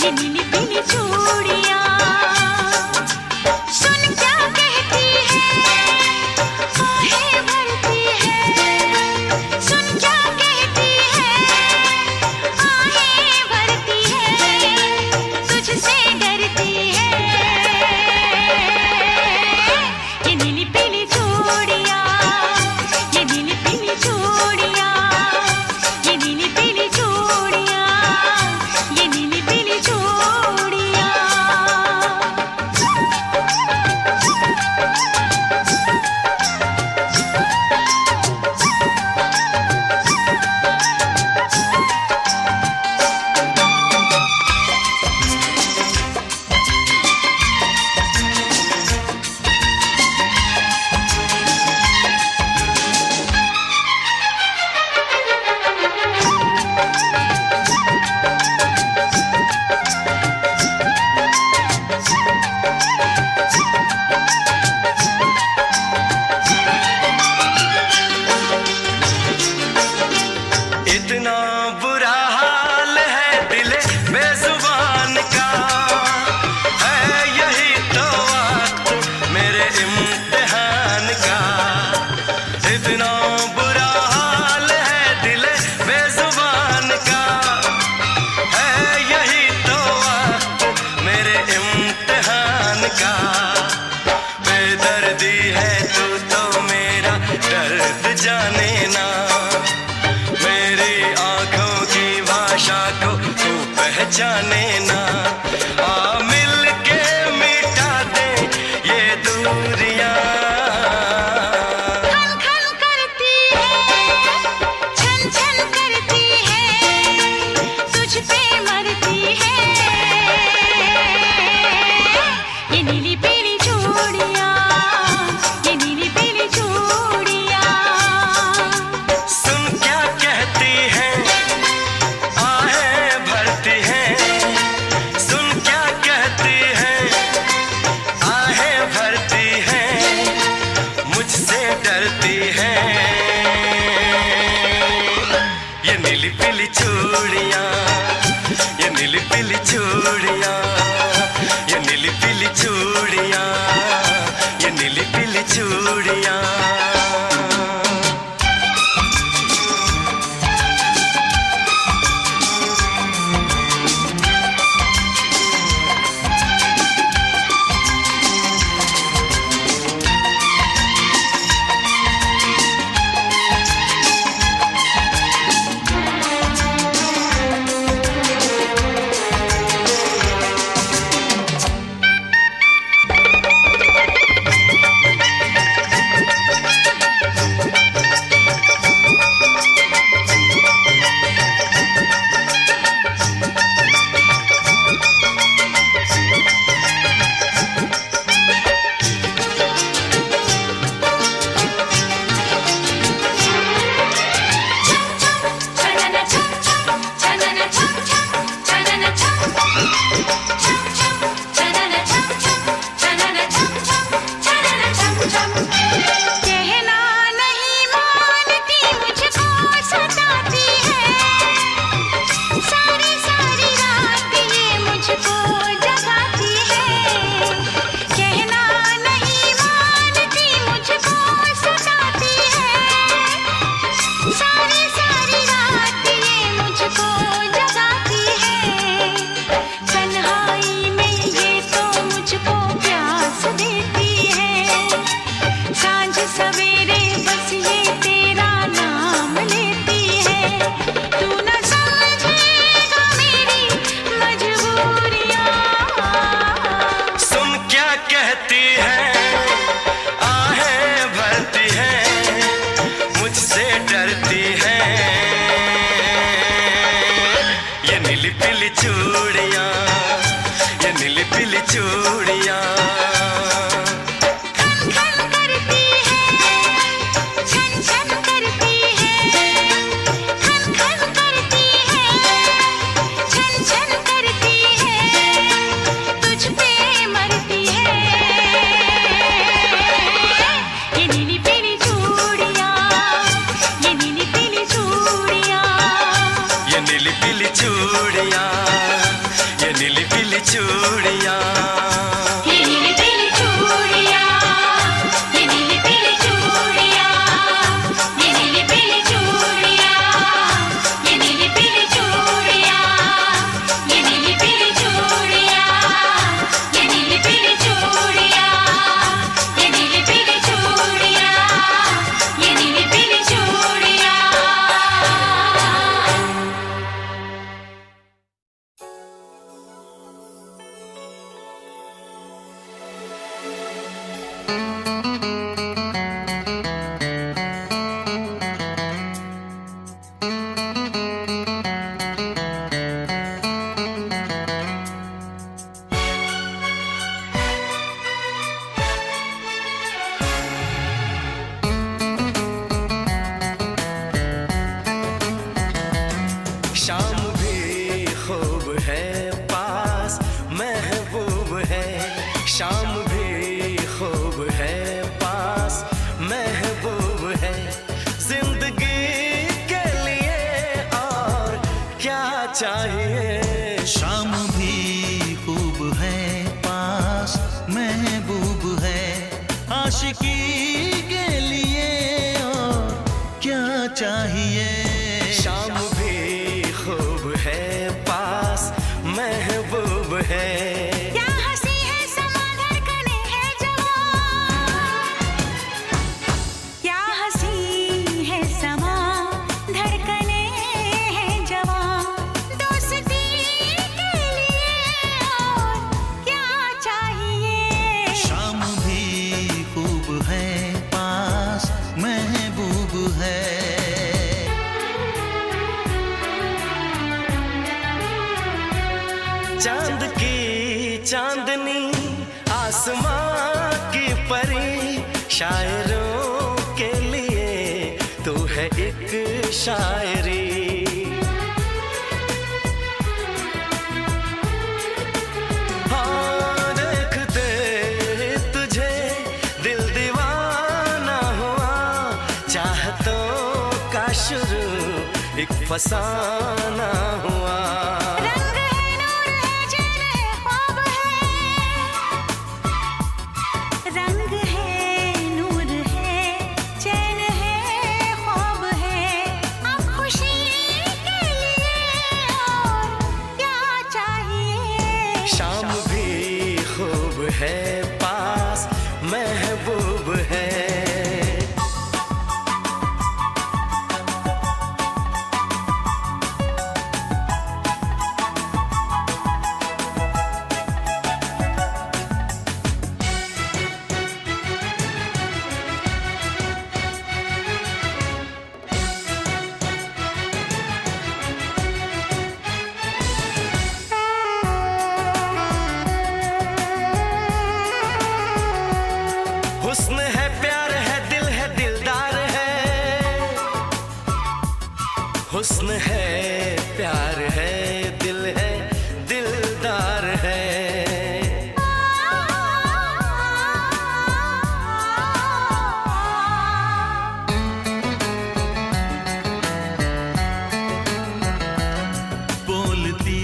ये नीली पीली चूड़ियां। सुन क्या कहती है, आहें भरती है। सुन क्या कहती है, आहें भरती है। तुझसे डरती है ये नीली पीली चूड़ियां, ये नीली पीली चूड़ियां, ये नीली पीली चूड़ियां, ये नीली पीली चूड़ियां। इतना बुरा हाल है दिले बेजुबान का, है यही तो वक्त मेरे इम्तिहान का। इतना बुरा हाल है दिले बेजुबान का, है यही तो वक्त मेरे इम्तिहान का। बेदर्दी है तू तो मेरा दर्द जाने ना, मेरी आंखों की भाषा को तू पहचाने ना। आ मिल के मिटा दे ये दूरियां। खन खन करती है, छन छन करती है, तुझ पे मरती है ये नीली पीली चूड़ियां, ये नीली पीली चूड़ियां। सुन क्या कहती है, आहें भरती है। सुन क्या कहती है, आहें भरती है। मुझसे डरती है ये नीली पीली चूड़ियां, ये नीली पीली चूड़ियां, ये नीली पीली चूड़ियां, ये नीली पीली चूड़ियां। कहना नहीं मानती, मुझको सताती है। सारी सारी रात ये मुझको जगाती है। कहना नहीं मानती, मुझको सताती है। सारी सारी रात ये मुझको जगाती है। तन्हाई में ये तो मुझको प्यास देती है। सांझ सवेरे बस ये तेरा नाम लेती है। तू न समझेगा मेरी मजबूरियां। सुन क्या कहती है, आहें भरती है। मुझसे डरती है ये नीली पीली चूड़ियां, ये नीली पीली चूड़ियां। खन खन करती है, छन छन करती है। खन खन करती है, छन छन करती है। तुझ पे मरती है ये नीली पीली चूड़ियां, ये नीली पीली चूड़ियां। ये नीली पीली चूड़ियां, ये नीली पीली चूड़ियाँ, ये नीली पीली चूड़ियाँ, ये नीली पीली चूड़ियाँ, ये नीली पीली चूड़ियाँ, ये नीली पीली चूड़ियाँ, ये नीली पीली चूड़ियाँ, ये नीली पीली चूड़ियाँ, ये नीली पीली चूड़ियाँ, ये नीली पीली चूड़ियाँ। शाम भी खूब है पास महबूब है, शाम भी खूब है पास महबूब है, जिंदगी के लिए और क्या चाहिए। शाम भी खूब है पास महबूब है, आशिकी के लिए और क्या चाहिए। शाम भी खूब है पास महबूब है, क्या हंसी है समा धड़कने है जवां, क्या हंसी है समा धड़कने है जवां, दोस्ती के लिए और क्या चाहिए। शाम भी खूब है पास महबूब है। चांद की चांदनी आसमां की परी, शायरों के लिए तू है एक शायरी। हाँ देखते तुझे दिल दीवाना हुआ, चाहतों का शुरू एक फसाना हुआ। रंग है नूर है चैन है ख्वाब है, रंग है नूर है चैन है ख्वाब है, अब खुशी के लिए और क्या चाहिए। शाम भी खूब है पास महबूब है। हुस्न है प्यार है दिल है दिलदार है, हुस्न है प्यार है दिल है दिलदार है। बोलती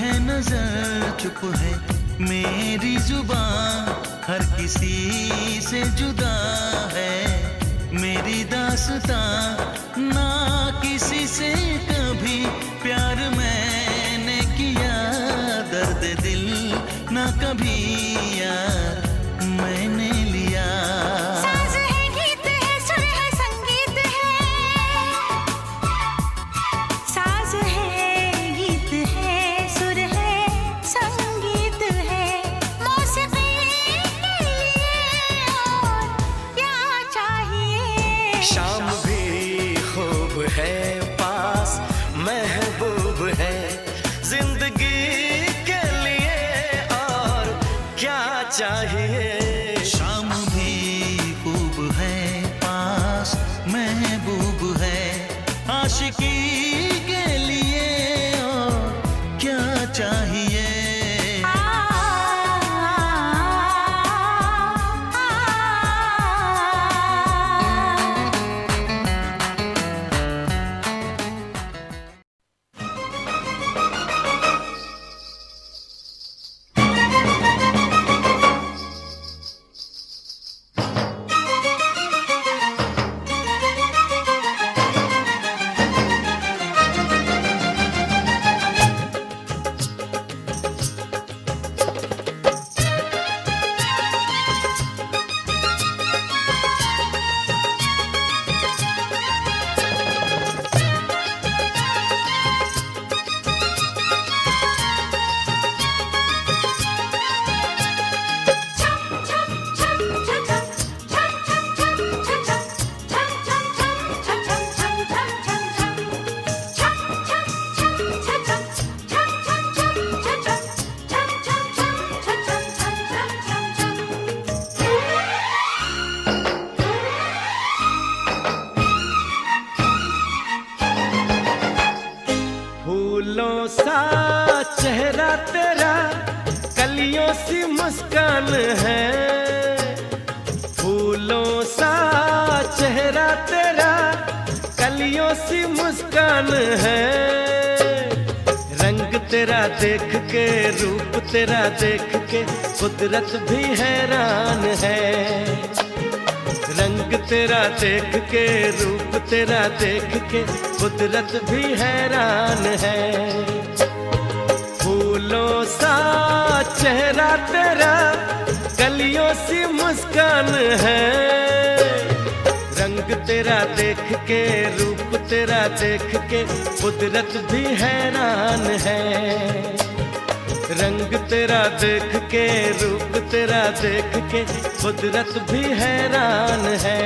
है नजर चुप है मेरी जुबान, हर किसी से जुदा है मेरी दास्तां, ना किसी से कभी प्यार मैंने किया, दर्द दिल ना कभी यार मैंने लिया। साज है गीत है सुर है संगीत है, साज है गीत है सुर है संगीत है, मौसीकी के लिए और क्या चाहिए। शाम भी खूब है पास महबूब है, जिंदगी के लिए और क्या चाहिए। मुस्कान है, फूलों सा चेहरा तेरा, कलियों सी मुस्कान है। रंग तेरा देख के, रूप तेरा देख के, कुदरत भी हैरान है। रंग तेरा देख के, रूप तेरा देख के, कुदरत भी हैरान है। फूलों सा चेहरा तेरा, कलियों सी मुस्कान है। रंग तेरा देख के, रूप तेरा देख के, कुदरत भी हैरान है। रंग तेरा देख के, रूप तेरा देख के, कुदरत भी हैरान है।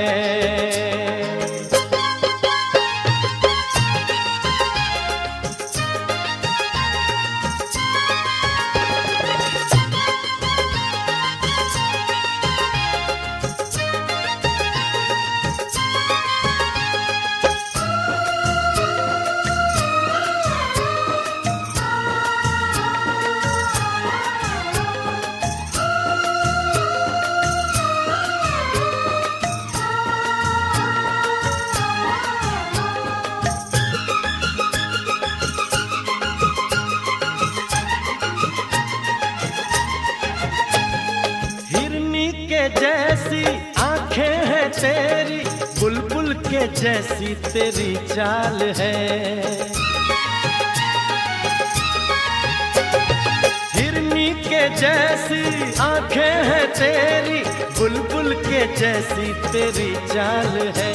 जैसी आंखें हैं तेरी, बुलबुल के जैसी तेरी चाल है। हिरनी के जैसी आंखें हैं तेरी, बुलबुल के जैसी तेरी चाल है।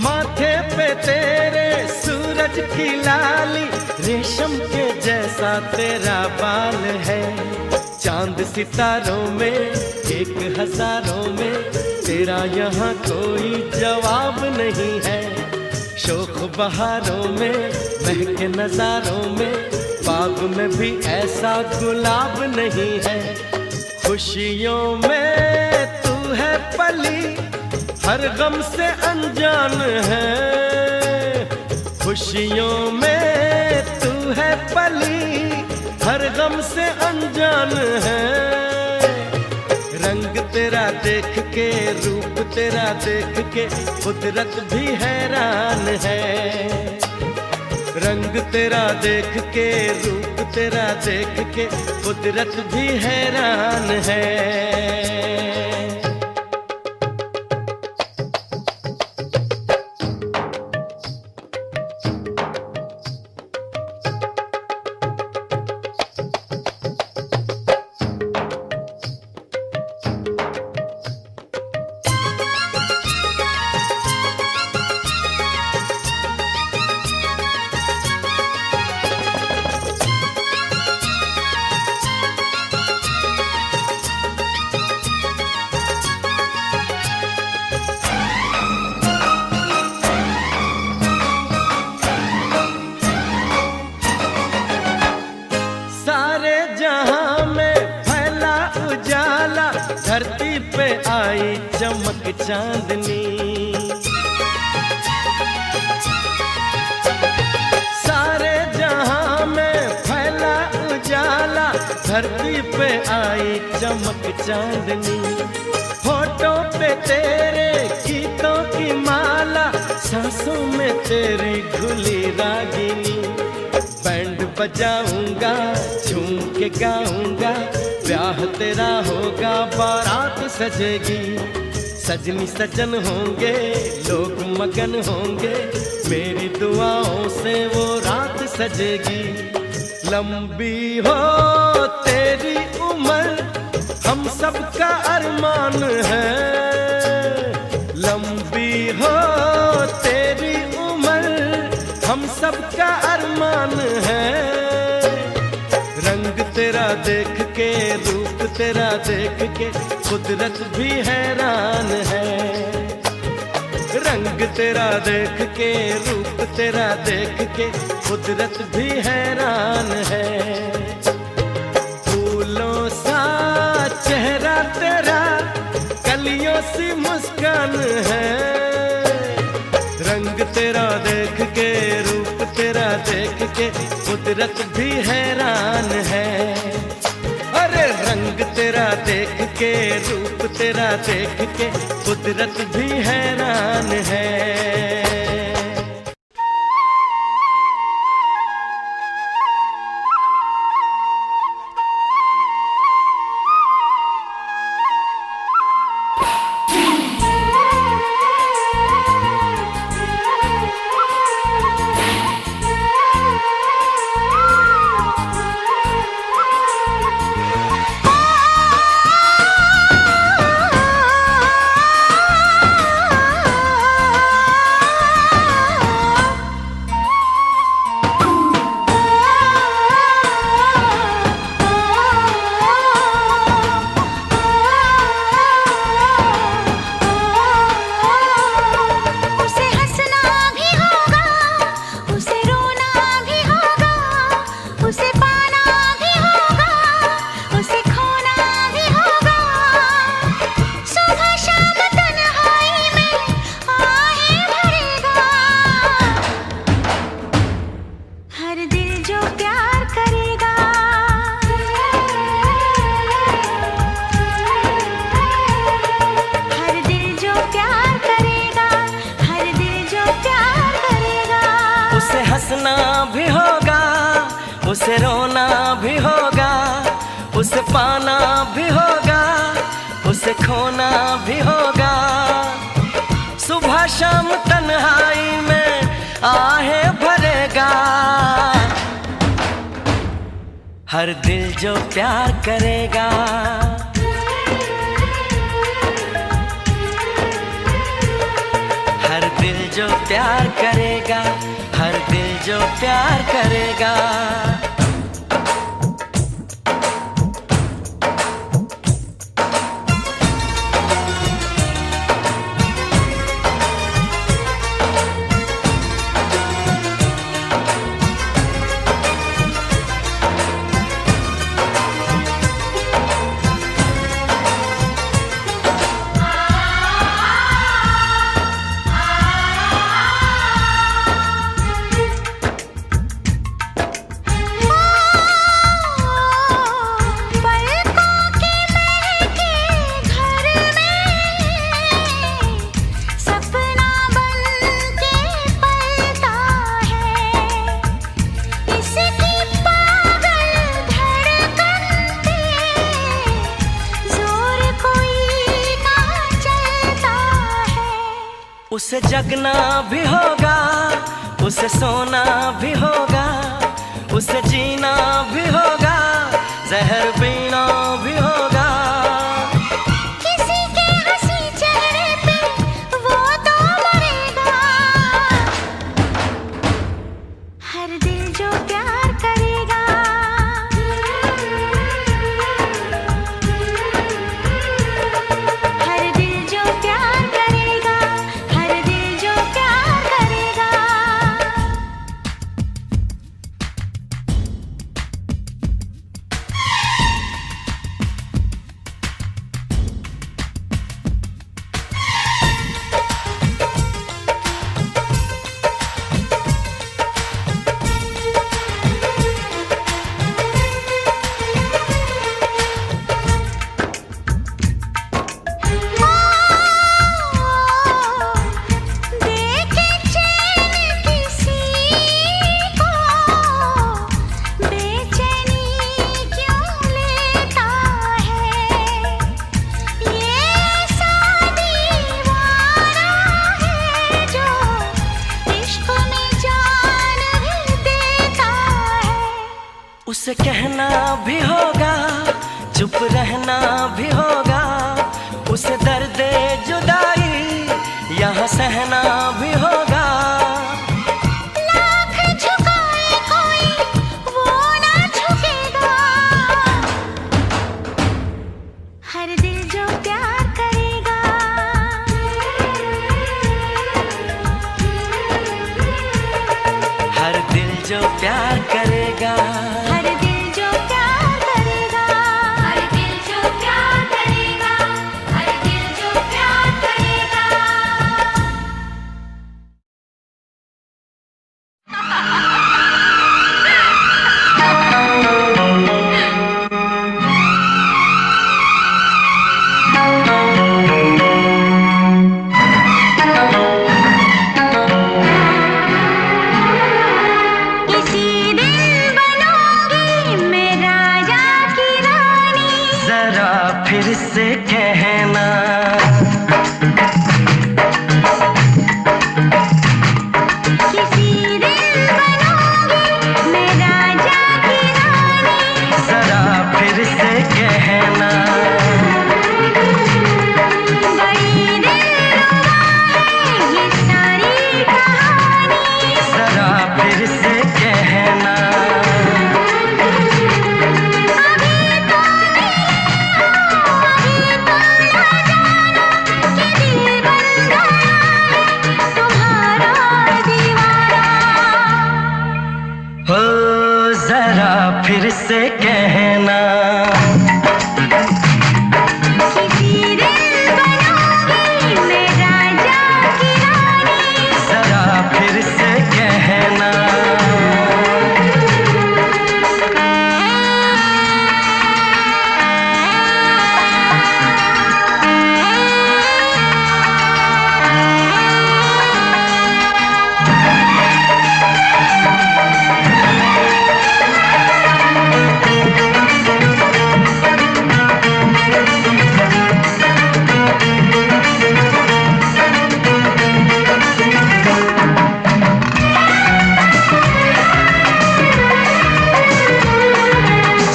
माथे पे तेरे सूरज की लाली, रेशम के जैसा तेरा बाल है। चांद सितारों में, एक हजारों में, तेरा यहाँ कोई जवाब नहीं है। शोख बहारों में, महके नजारों में, बाग में भी ऐसा गुलाब नहीं है। खुशियों में तू है पली, हर गम से अनजान है। खुशियों में तू है पली, हर गम से अनजान है। रंग तेरा देख के, रूप तेरा देख के, कुदरत भी हैरान है। रंग तेरा देख के, रूप तेरा देख के, कुदरत भी हैरान है। धरती पे आई चमक चांदनी, सारे जहां में फैला उजाला। धरती पे आई चमक चांदनी, होठों पे तेरे गीतों की माला, सांसों में तेरी घुली रागिनी। बैंड बजाऊंगा, झूम के गाऊंगा, ब्याह तेरा होगा, बारात सजेगी। सजनी सजन होंगे, लोग मगन होंगे, मेरी दुआओं से वो रात सजेगी। लंबी हो तेरी उम्र, हम सबका अरमान है। लंबी हो तेरी उम्र, हम सबका अरमान है। रंग तेरा देख के, रूप तेरा देख के, कुदरत भी हैरान है। रंग तेरा देख के, रूप तेरा देख के, कुदरत भी हैरान है। फूलों सा चेहरा तेरा, कलियों सी मुस्कान है। रंग तेरा देख के, रूप तेरा देख के, कुदरत भी हैरान है। अरे रंग तेरा देख के, रूप तेरा देख के कुदरत भी हैरान है। हंसना भी होगा, उसे रोना भी होगा, उसे पाना भी होगा, उसे खोना भी होगा। सुबह शाम तन्हाई में आहें भरेगा। हर दिल जो प्यार करेगा, हर दिल जो प्यार करेगा, हर दिल जो प्यार करेगा। उसे जगना भी होगा, उसे सोना भी होगा, उसे जीना भी होगा, जहर पीना भी होगा। किसी के हंसी चेहरे पे वो तो मरेगा। हर दिल जो प्यार करेगा, हर दिल जो प्यार करेगा, हर दिल जो प्यार करेगा। देखे चैन किसी को, बेचैनी क्यों लेता है। ये ऐसा दीवाना है जो इश्क में जान भी देता है। उसे कहना भी होगा, चुप रहना भी होगा, उसे दर्द जुदाई यहाँ सहना भी होगा। लाख झुकाए कोई वो ना झुकेगा। हर दिल जो प्यार करेगा, हर दिल जो प्यार करेगा, हर दिल जो प्यार करेगा, हर दिल जो प्यार करेगा, हर दिल जो प्यार करेगा। फिर से कहना। किसी दिन बनूंगी मैं राजा की रानी। जरा फिर से कहना। बड़ी दिलरुबा है ये सारी कहानी। जरा फिर से कहना। हो जरा फिर से कहना। किसी दिन बनूंगी मैं राजा की रानी। जरा फिर से कहना।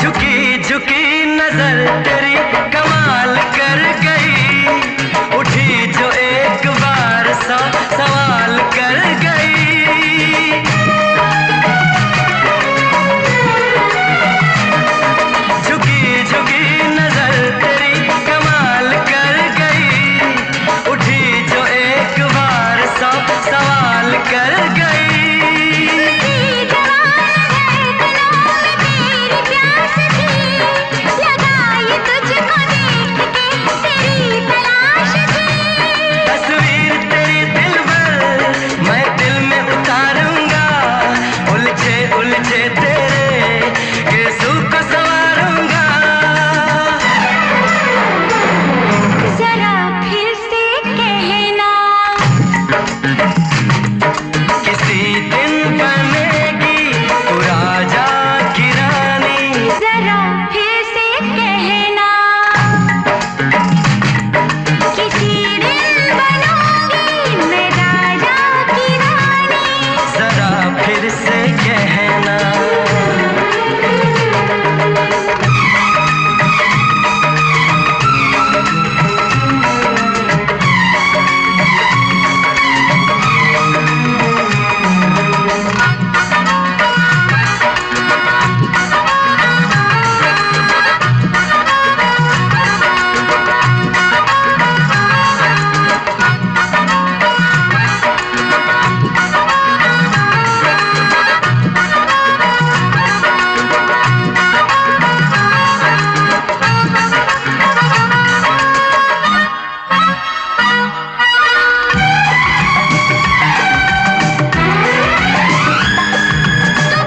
झुकी झुकी नजर तेरी कमाल कर गई। उठी जो एक बार सा सवाल कर गई। झुकी झुकी नजर तेरी कमाल कर गई। उठी जो एक बार सा सवाल कर गई। मेरी जवान धड़कनों में तेरी प्यास थी। लगाई तुझको देख के तेरी तलाश थी। तस्वीर तेरी दिल भर मैं दिल में उतारूंगा। उलझे उलझे तेरे केसों को संवारूंगा। जरा फिर से कहना। किसी दिन बनेगी तू राजा की रानी। जरा फिर से कहना। किसी दिन बनूंगी मैं राजा की रानी। जरा फिर से कहना।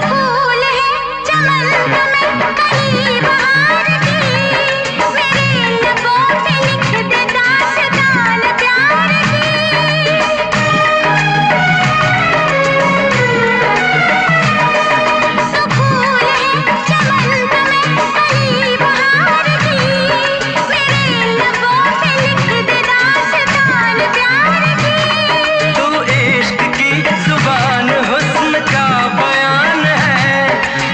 फूल है चमन में कली बहार की। मेरे लबों पे लिख दे दास्तान प्यार की। तो फूल है चमन में कली बहार की। मेरे लबों पे लिख दे दास्तान प्यार की। तू इश्क की जुबान हुस्न का बयान है।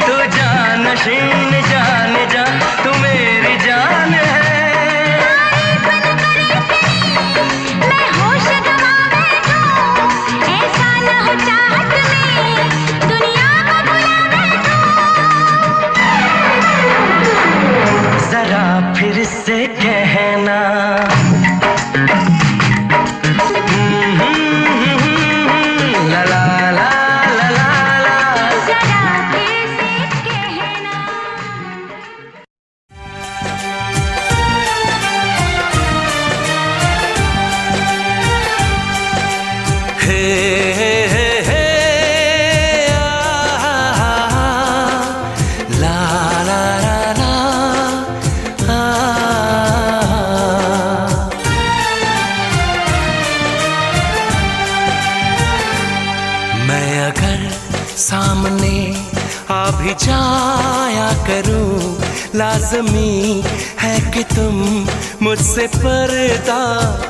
तू जानशीन जान जा तू मेरी जान है। मैं होश गवा बैठूं। ऐसा न हो चाहत में दुनिया को भुला बैठूं। जरा फिर से कहना। ला ला ला ला ला ला। जरा फिर से कहना। हे हे हे ला ला ला ला लाज़मी है कि तुम मुझसे पर्दा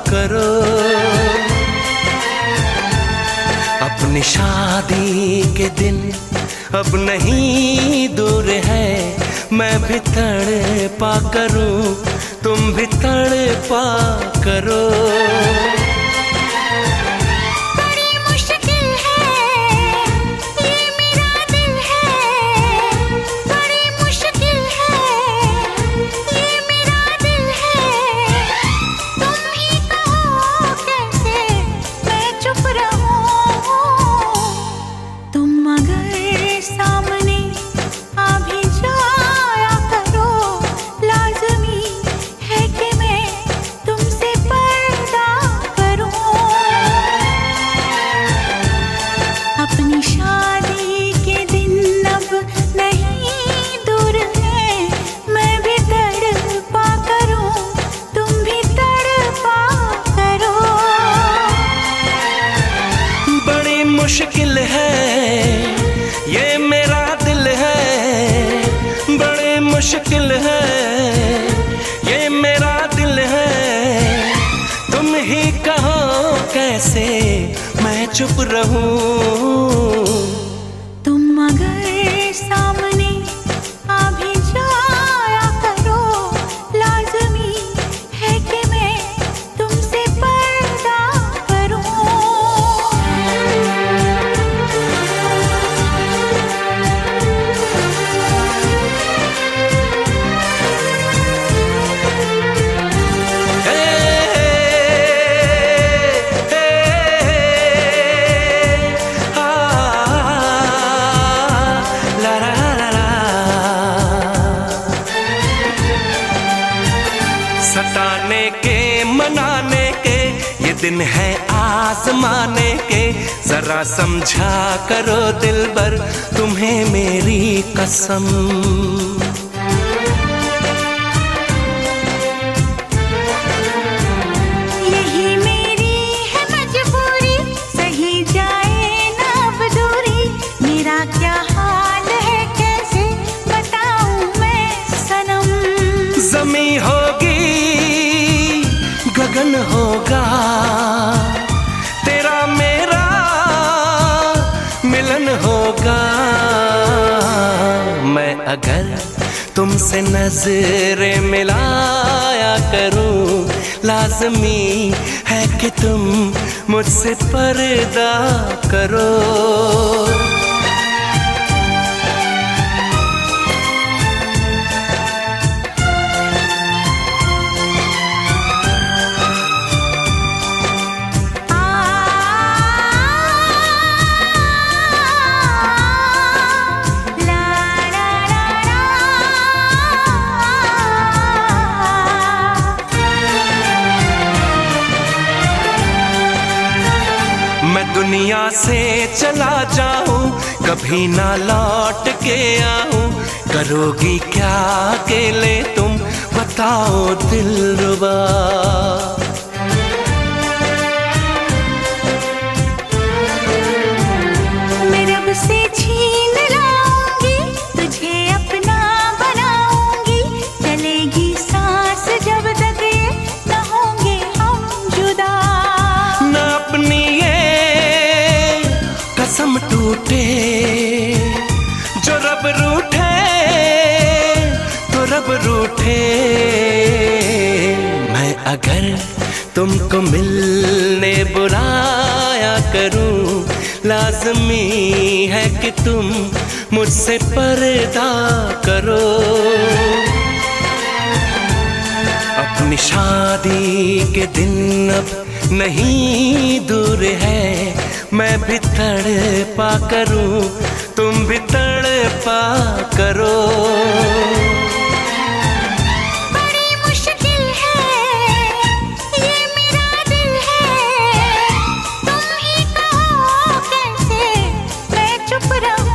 करो। अपनी शादी के दिन अब नहीं दूर है, मैं भी तड़पा करूं, तुम भी तड़पा करो। बड़ी मुश्किल है ये मेरा दिल है, बड़ी मुश्किल है ये मेरा दिल है। तुम ही कहो कैसे मैं चुप रहूं, तुम अगर सामने आ भी जाया करो, लाज़मी है कि मैं तुमसे पर्दा करूं। अपनी शादी के दिन अब नहीं दूर है, मैं भी तड़पा करूं, तुम भी तड़पा करो। बड़ी मुश्किल है ये मेरा दिल है, बड़ी मुश्किल है ये मेरा दिल है। तुम ही कहो कैसे मैं चुप रहूं। तुम अगर सामने आ भी जाया करो, लाज़मी है कि मैं तुमसे पर्दा करूं। सताने के मनाने के ये दिन है आजमाने के, जरा समझा करो दिलबर तुम्हें मेरी कसम। यही मेरी है मजबूरी, सही जाए ना अब दूरी, मेरा क्या हाल है कैसे बताऊं मैं सनम। ज़मी होगी गगन होगा, तेरा मेरा मिलन होगा। मैं अगर तुमसे नजरें मिलाया करूं, लाज़मी है कि तुम मुझसे पर्दा करो। मैं दुनिया से चला जाऊं, कभी ना लौट के आऊं, करोगी क्या अकेले तुम बताओ दिलरुबा। मैं रब से छीन लाऊंगी, तुझे अपना बनाऊंगी, चलेगी सांस जब तक ये न होंगे हम जुदा। न अपनी ये कसम टूटे, जो रब रूठे तो रब रूठे। मैं अगर तुमको मिलने बुलाया करूं, लाज़मी है कि तुम मुझसे पर्दा करो। अपनी शादी के दिन अब नहीं दूर है, मैं भी तड़पा करूं, तुम भी तड़पा करो। बड़ी मुश्किल है ये मेरा दिल है, तुम ही कहो कैसे मैं चुप रहूं।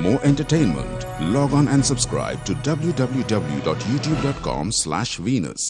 more entertainment, log on and subscribe to www.youtube.com/Venus.